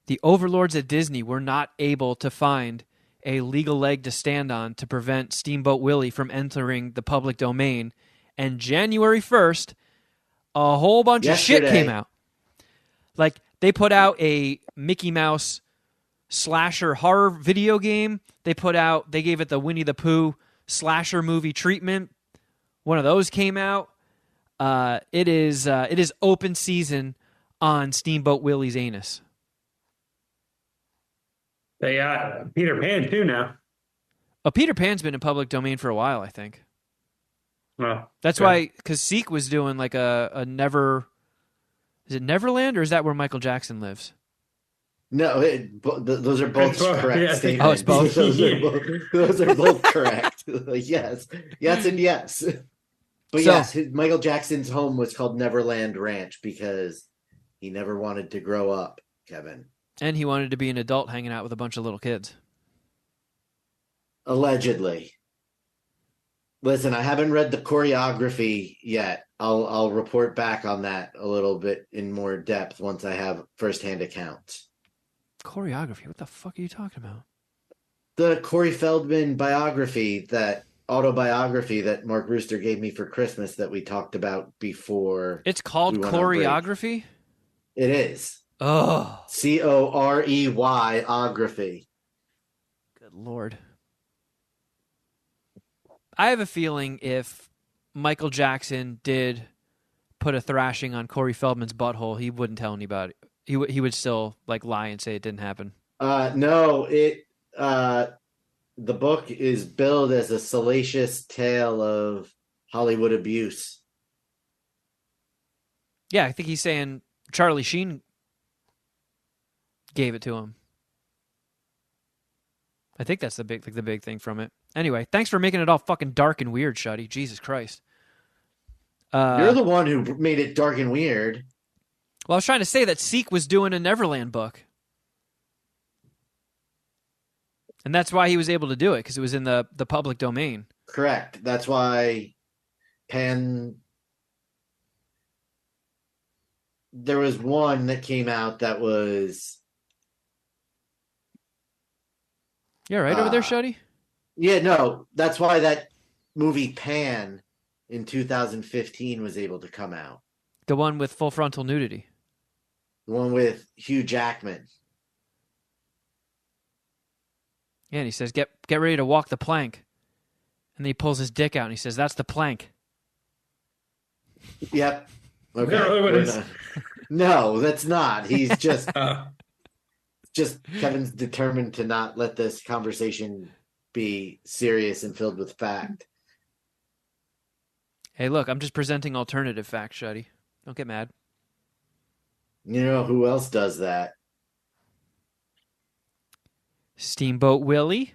the overlords at Disney, were not able to find a legal leg to stand on to prevent Steamboat Willie from entering the public domain. And January 1st, a whole bunch of shit came out. Like, they put out a Mickey Mouse slasher horror video game they gave it the Winnie the Pooh slasher movie treatment. One of those came out. It is open season on Steamboat Willie's anus. They got Peter Pan too now. Oh, Peter Pan's been in public domain for a while, I think. Well, That's why, because Seek was doing like a Never... Is it Neverland, or is that where Michael Jackson lives? No, those are both correct yeah. statements. Oh, it's both? Those are both correct. Yes. Yes and yes. But So- yes, Michael Jackson's home was called Neverland Ranch because he never wanted to grow up, Kevin. And he wanted to be an adult hanging out with a bunch of little kids. Allegedly. Listen, I haven't read the choreography yet. I'll report back on that a little bit in more depth once I have firsthand accounts. Choreography? What the fuck are you talking about? The Corey Feldman autobiography that Mark Rooster gave me for Christmas that we talked about before. It's called we went on break. choreography? It is. Oh. Coreyography. Good Lord. I have a feeling if Michael Jackson did put a thrashing on Corey Feldman's butthole, he wouldn't tell anybody. He would still like lie and say it didn't happen. No, the book is billed as a salacious tale of Hollywood abuse. Yeah, I think he's saying Charlie Sheen gave it to him. I think that's the big thing from it. Anyway, thanks for making it all fucking dark and weird, Shuddy. Jesus Christ. You're the one who made it dark and weird. Well, I was trying to say that Seek was doing a Neverland book. And that's why he was able to do it, because it was in the public domain. Correct. That's why there was one that came out that was... You all right over there, Shuddy? Yeah, no. That's why that movie Pan in 2015 was able to come out. The one with full frontal nudity. The one with Hugh Jackman. Yeah, and he says, get ready to walk the plank. And then he pulls his dick out and he says, that's the plank. Yep. Okay. No, it is. No, that's not. He's just Kevin's determined to not let this conversation be serious and filled with fact. Hey, look, I'm just presenting alternative facts, Shuddy. Don't get mad. You know who else does that? Steamboat Willie?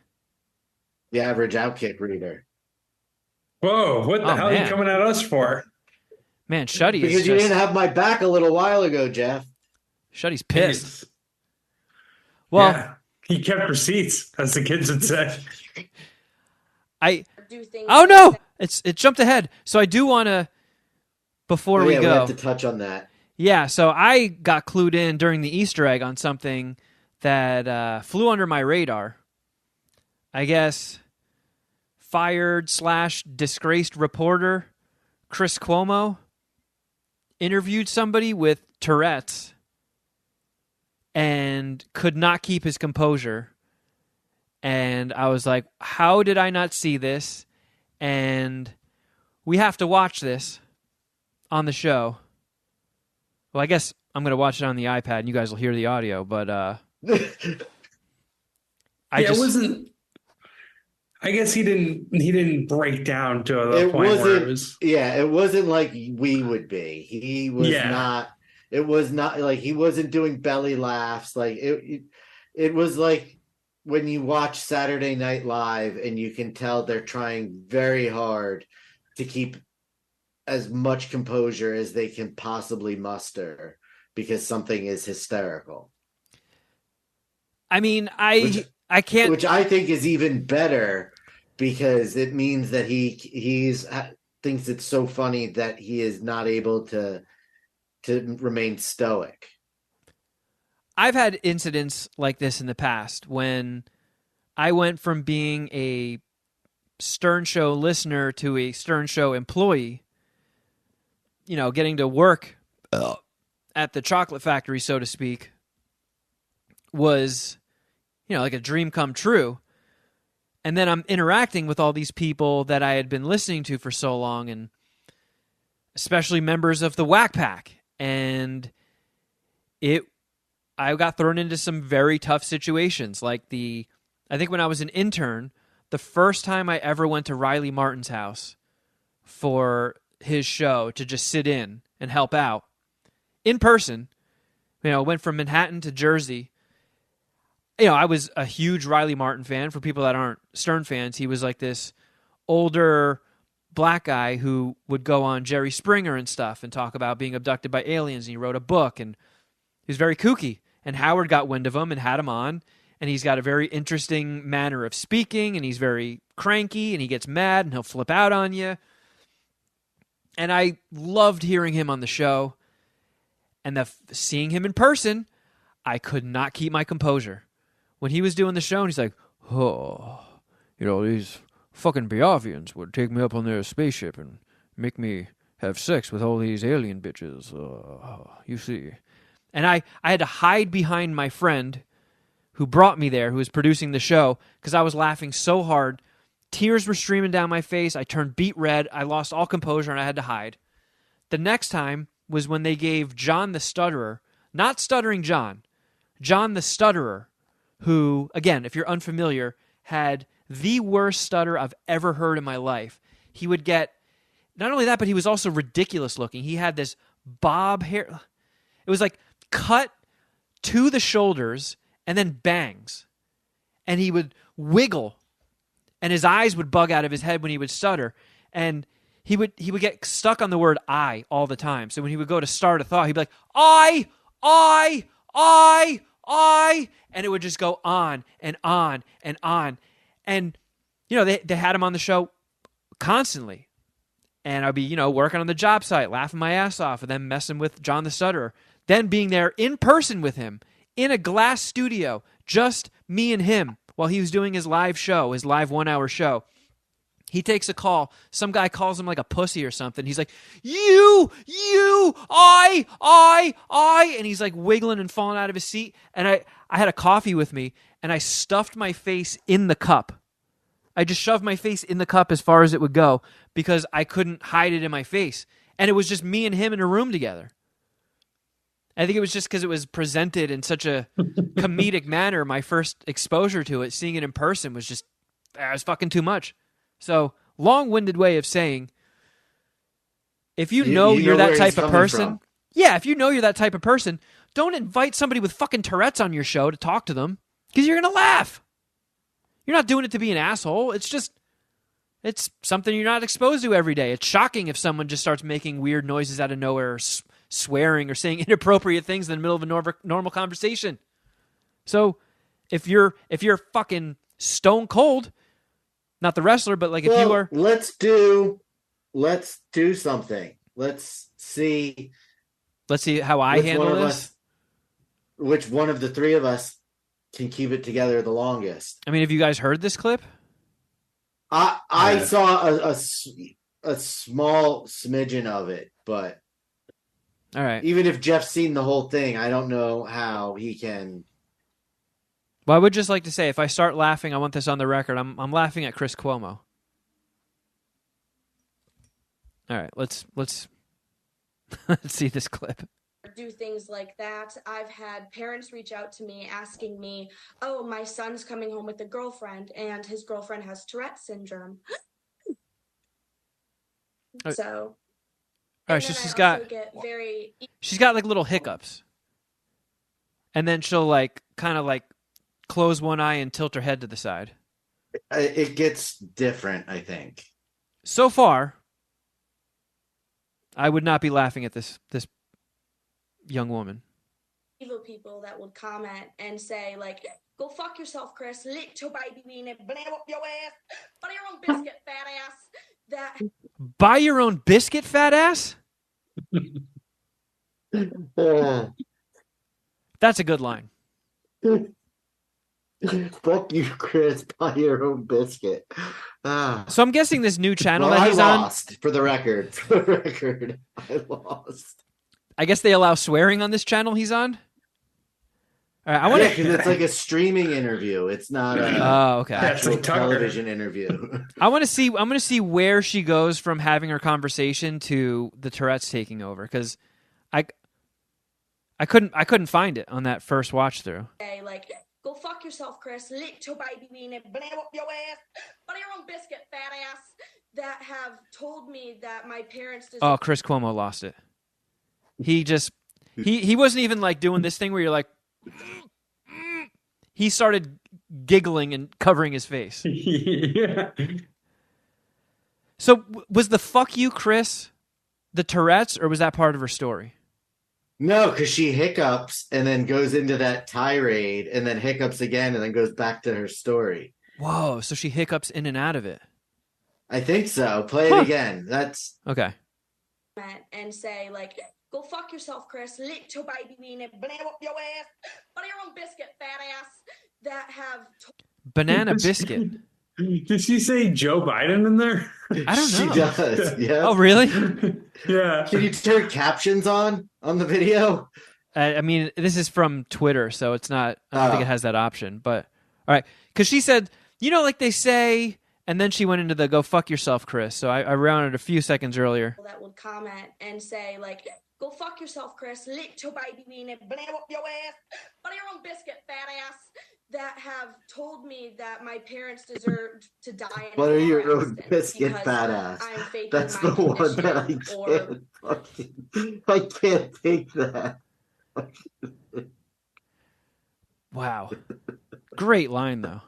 The average Outkick reader. Whoa, what the Oh, hell are man. you coming at us for? Man, Shuddy Because is you just... didn't have my back a little while ago, Jeff. Shuddy's pissed. It's- Well, yeah, he kept receipts, as the kids would say. Oh, no! It jumped ahead. So I do want to, before we We go... have to touch on that. Yeah, so I got clued in during the Easter egg on something that flew under my radar. I guess fired/disgraced reporter Chris Cuomo interviewed somebody with Tourette's and could not keep his composure. And I was like, how did I not see this? And we have to watch this on the show. Well, I guess I'm going to watch it on the iPad and you guys will hear the audio, but It wasn't. I guess he didn't break down to the point where it was. Yeah, it wasn't like we would be. He was not. It was not like he wasn't doing belly laughs. Like it was like when you watch Saturday Night Live and you can tell they're trying very hard to keep as much composure as they can possibly muster because something is hysterical. I mean, I can't. Which I think is even better because it means that he's thinks it's so funny that he is not able to remain stoic. I've had incidents like this in the past when I went from being a Stern Show listener to a Stern Show employee, you know, getting to work at the chocolate factory, so to speak, was like a dream come true. And then I'm interacting with all these people that I had been listening to for so long, and especially members of the Whack Pack. And I got thrown into some very tough situations. Like I think when I was an intern, the first time I ever went to Riley Martin's house for his show to just sit in and help out in person, went from Manhattan to Jersey. I was a huge Riley Martin fan. For people that aren't Stern fans, he was like this older black guy who would go on Jerry Springer and stuff and talk about being abducted by aliens. And he wrote a book, and he was very kooky. And Howard got wind of him and had him on. And he's got a very interesting manner of speaking, and he's very cranky, and he gets mad, and he'll flip out on you. And I loved hearing him on the show. And seeing him in person, I could not keep my composure. When he was doing the show, and he's like, these fucking Biavians would take me up on their spaceship and make me have sex with all these alien bitches. You see. And I had to hide behind my friend who brought me there, who was producing the show, because I was laughing so hard. Tears were streaming down my face. I turned beet red. I lost all composure, and I had to hide. The next time was when they gave John the Stutterer, not Stuttering John the Stutterer, who, again, if you're unfamiliar, had the worst stutter I've ever heard in my life. He would get, not only that, but he was also ridiculous looking. He had this bob hair. It was like cut to the shoulders and then bangs. And he would wiggle, and his eyes would bug out of his head when he would stutter. And he would get stuck on the word I all the time. So when he would go to start a thought, he'd be like, I, and it would just go on and on and on. And, they had him on the show constantly. And I'd be, working on the job site, laughing my ass off, and then messing with John the Stutterer. Then being there in person with him, in a glass studio, just me and him, while he was doing his live show, his live 1-hour show. He takes a call. Some guy calls him like a pussy or something. He's like, I. And he's like wiggling and falling out of his seat. And I had a coffee with me, and I stuffed my face in the cup. I just shoved my face in the cup as far as it would go because I couldn't hide it in my face. And it was just me and him in a room together. I think it was just because it was presented in such a comedic manner. My first exposure to it, seeing it in person, was just, it was fucking too much. So, long-winded way of saying, if you know you're that type of person, if you know you're that type of person, don't invite somebody with fucking Tourette's on your show to talk to them, because you're going to laugh. You're not doing it to be an asshole. It's something you're not exposed to every day. It's shocking if someone just starts making weird noises out of nowhere, or swearing or saying inappropriate things in the middle of a normal conversation. So, if you're fucking stone cold, not the wrestler, but like if you are, let's do something. Let's see how I handle this. Which one of the three of us can keep it together the longest? I mean, have you guys heard this clip? I saw a small smidgen of it, but all right. Even if Jeff's seen the whole thing, I don't know how he can. Well, I would just like to say, if I start laughing, I want this on the record. I'm laughing at Chris Cuomo. All right, let's see this clip. Do things like that. I've had parents reach out to me asking me, "Oh, my son's coming home with a girlfriend, and his girlfriend has Tourette syndrome." So, all right, so she's got like little hiccups, and then she'll like kind of like close one eye and tilt her head to the side. It gets different, I think. So far, I would not be laughing at this young woman. Evil people that would comment and say like, "Go fuck yourself, Chris. Lick your baby weenie, blam up your ass. Buy your own biscuit, fat ass." Buy your own biscuit, fat ass? That's a good line. Fuck you, Chris. Buy your own biscuit. So I'm guessing this new channel that he's on. For the record, I lost. I guess they allow swearing on this channel he's on? All right, I want Yeah, to. because it's like a streaming interview. It's not a Oh, okay. Yeah, it's actual like Tucker. television interview. I want to see. I'm going to see where she goes from having her conversation to the Tourette's taking over, because I couldn't find it on that first watch through. Say, like, go fuck yourself, Chris. Lick your baby weenie, blam up your ass, butter your own biscuit, fat ass. That have told me that my parents deserve. Oh, Chris Cuomo lost it. He just he wasn't even like doing this thing where you're like. He started giggling and covering his face. Yeah. So was the fuck you, Chris, the Tourette's, or was that part of her story? No, because she hiccups and then goes into that tirade and then hiccups again and then goes back to her story. Whoa, so she hiccups in and out of it. I think so. Play it again. That's Okay. And say, like, go fuck yourself, Chris. Lick your baby weenie, blam up your ass, butter your own biscuit, fat ass. That have. Banana biscuit. Did she say Joe Biden in there? I don't she know. does. Yeah. Oh, really? Yeah. Can you turn captions on the video? I mean, this is from Twitter, so it's not. I don't think Oh. it has that option. But all right, because she said, like they say, and then she went into the "go fuck yourself, Chris." So I rounded a few seconds earlier. That would comment and say, like, go fuck yourself, Chris. Lick your baby weenie, blam up your ass, butter your own biscuit, fat ass. That have told me that my parents deserve to die in a Butter car your own accident biscuit, because fat ass. I'm faking That's my the one condition, that I can't take that. Wow, great line though.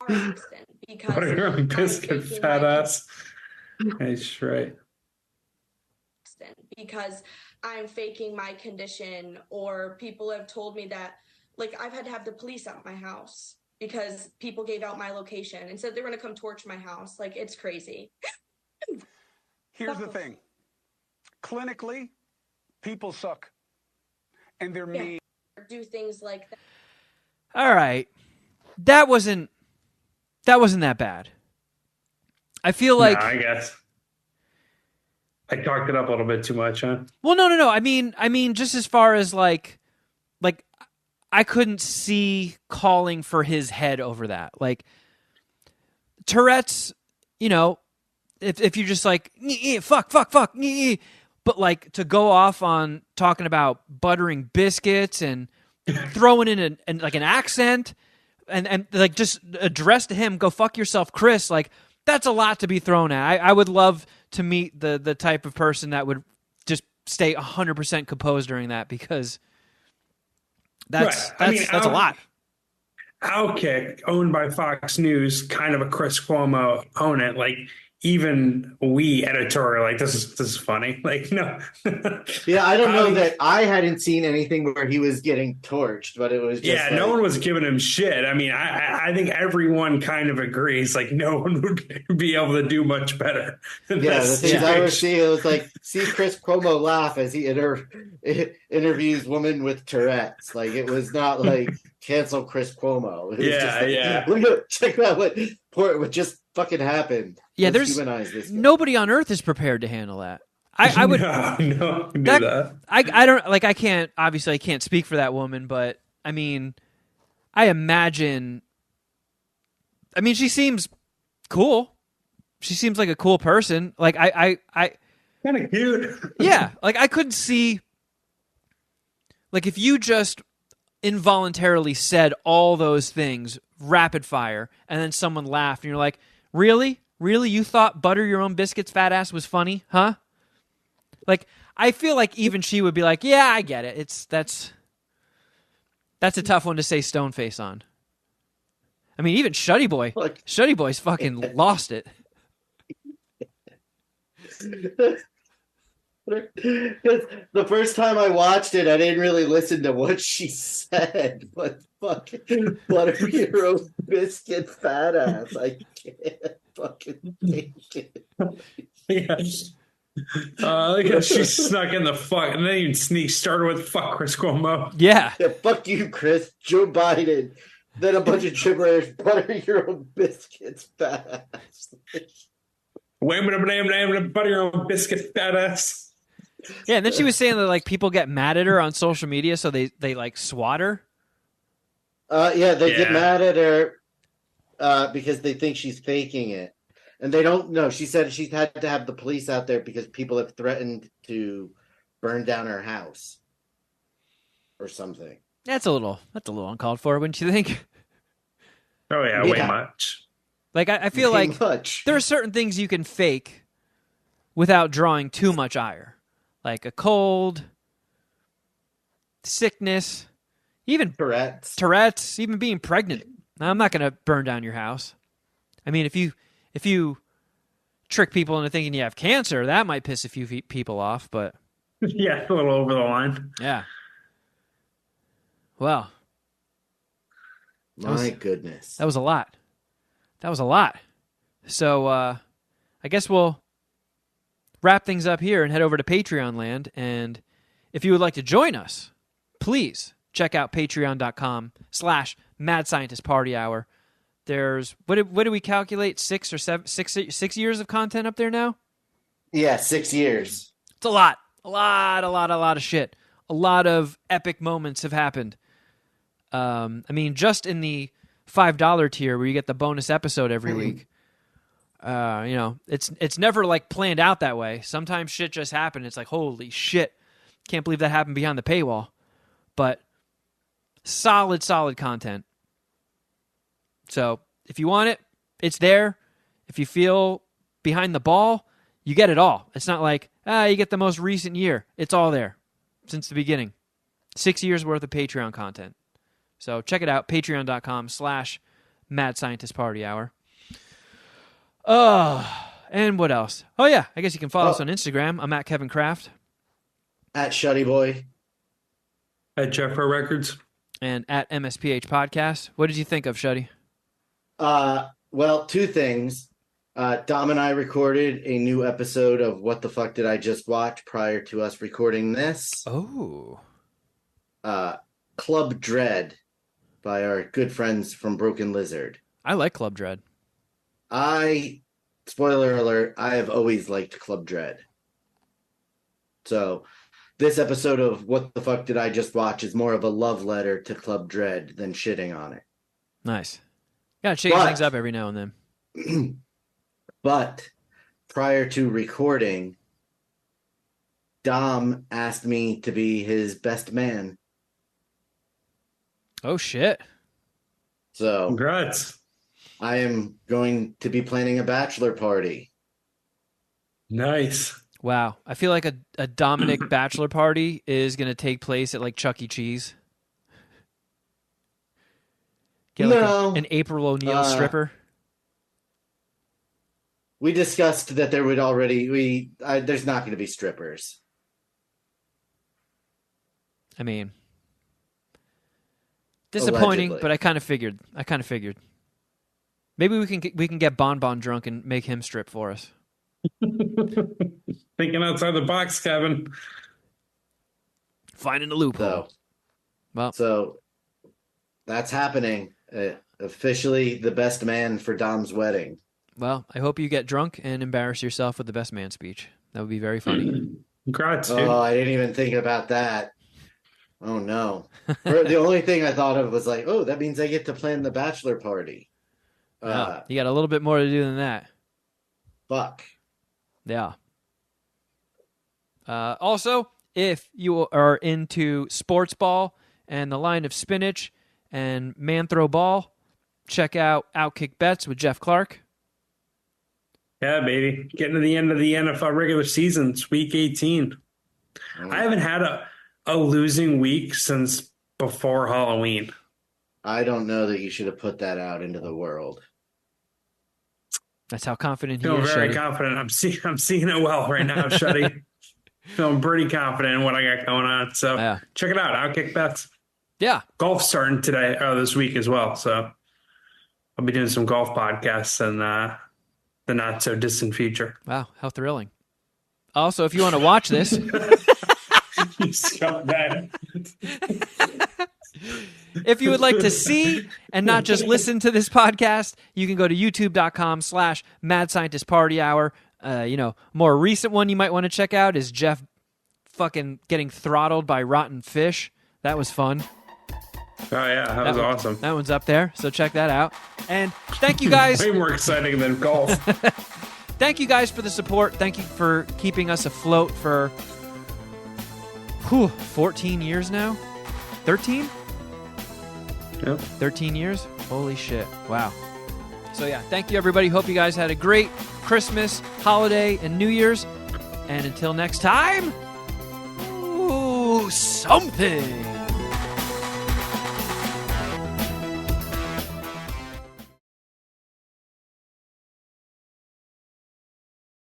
car accident because Butter your own I'm biscuit, faking fat my ass. That's right. accident because I'm faking my condition, or people have told me that, like, I've had to have the police at my house because people gave out my location and said they were going to come torch my house. Like, it's crazy. Here's the thing. Clinically, people suck. And they're Yeah. mean. Do things like that. All right, that wasn't that bad. I feel like. Nah, I guess I talked it up a little bit too much, huh? Well, no. I mean, just as far as like I couldn't see calling for his head over that. Like Tourette's, if you're just like fuck, but like to go off on talking about buttering biscuits and throwing in like an accent and like just address to him, go fuck yourself, Chris. Like that's a lot to be thrown at. I would love to meet the type of person that would just stay 100% composed during that, because that's a lot. Outkick, owned by Fox News, kind of a Chris Cuomo opponent. Like even we editorial, like this is funny. Like no, Yeah, I don't know that I hadn't seen anything where he was getting torched, but it was just yeah, no one was giving him shit. I mean, I think everyone kind of agrees. Like no one would be able to do much better. than Yeah, the this things I was situation. seeing, it was like, see Chris Cuomo laugh as he interviews woman with Tourette's. Like, it was not like cancel Chris Cuomo. It was Yeah, just like, yeah. look at, check out what just fucking happened. Yeah, Let's there's humanize this guy. nobody on earth is prepared to handle that. I would. no, do That- that. I don't like. I can't speak for that woman, but I mean, I imagine. I mean, she seems cool. She seems like a cool person. Like I Kind of cute. yeah. Like I couldn't see. Like if you just involuntarily said all those things rapid fire, and then someone laughed, and you're like, really, you thought butter your own biscuits, fat ass was funny, huh? Like I feel like even she would be like, yeah, I get it. That's a tough one to say stone face on. I mean, even Shuddy Boy's fucking lost it. The first time I watched it, I didn't really listen to what she said, but fucking butter your own biscuit, fat ass. I can't fucking take it. Yeah. Look at she snuck in the fuck, and then even sneak started with fuck Chris Cuomo. Yeah. Yeah, fuck you, Chris. Joe Biden. Then a bunch of gibberish. Butter your own biscuits, fat ass. Wham, butter your own biscuit, fat ass. Yeah, and then she was saying that like people get mad at her on social media, so they like swat her. Yeah, they get Yeah. mad at her because they think she's faking it. And they don't know. She said she's had to have the police out there because people have threatened to burn down her house or something. That's a little uncalled for, wouldn't you think? Oh yeah, way Yeah. much. Like I feel Way like much. there are certain things you can fake without drawing too much ire, like a cold, sickness, even Tourette's, even being pregnant. Now, I'm not going to burn down your house. I mean, if you trick people into thinking you have cancer, that might piss a few people off. But Yeah, a little over the line. yeah, well, My goodness. that was a lot. That was a lot. So I guess we'll wrap things up here and head over to Patreon land. And if you would like to join us, please check out patreon.com/Mad Scientist Party Hour. There's what do we calculate? 6 years of content up there now? Yeah, 6 years. It's a lot of shit. A lot of epic moments have happened. I mean, just in the $5 tier where you get the bonus episode every week. It's never like planned out that way. Sometimes shit just happened. It's like, holy shit. Can't believe that happened behind the paywall. But solid content. So if you want it, it's there. If you feel behind the ball, you get it all. It's not like, you get the most recent year. It's all there since the beginning. 6 years worth of Patreon content. So check it out, patreon.com/Mad Scientist Party Hour. And what else? Oh, yeah, I guess you can follow us on Instagram. I'm at Kevin Kraft. At Shuddy Boy. At Jeffro Records. And at MSPH Podcast. What did you think of, Shuddy? Well, two things. Dom and I recorded a new episode of What the Fuck Did I Just Watch prior to us recording this. Oh. Club Dread by our good friends from Broken Lizard. I like Club Dread. Spoiler alert, I have always liked Club Dread. So this episode of What the Fuck Did I Just Watch is more of a love letter to Club Dread than shitting on it. Nice. Gotta change things up every now and then. But prior to recording, Dom asked me to be his best man. Oh, shit. So Congrats. I am going to be planning a bachelor party. Nice. Wow. I feel like a Dominic bachelor party is going to take place at like Chuck E. Cheese. Get like an April O'Neil stripper. We discussed that there would already there's not going to be strippers. I mean, disappointing, Allegedly. but I kind of figured. Maybe we can get Bon Bon drunk and make him strip for us. Thinking outside the box, Kevin. Finding a loophole. So that's happening. Officially the best man for Dom's wedding. Well, I hope you get drunk and embarrass yourself with the best man speech. That would be very funny. Congrats, dude. Oh, I didn't even think about that. Oh, no. The only thing I thought of was like, oh, that means I get to plan the bachelor party. No, you got a little bit more to do than that. Fuck. Yeah. Also, if you are into sports ball and the line of spinach and man throw ball, check out Outkick Bets with Jeff Clark. Yeah, baby. Getting to the end of the NFL regular season. It's week 18. I haven't had a losing week since before Halloween. I don't know that you should have put that out into the world. That's how confident he Feeling is. very Shuddy. confident. I'm seeing it well right now, Shuddy. Feeling pretty confident in what I got going on. So check it out. Outkick Bets. Yeah. Golf starting today or this week as well. So I'll be doing some golf podcasts in the not so distant future. Wow, how thrilling. Also, if you want to watch this, You scumbag. if you would like to see and not just listen to this podcast, you can go to youtube.com/Mad Scientist Party Hour. More recent one you might want to check out is Jeff fucking getting throttled by rotten fish. That was fun. Oh yeah, that was awesome. That one's up there, so check that out. And thank you guys. Way more exciting than golf. Thank you guys for the support. Thank you for keeping us afloat for 14 years now. 13? Yep. 13 years? Holy shit. Wow. So yeah, thank you everybody. Hope you guys had a great Christmas, holiday, and New Year's. And until next time, ooh, something.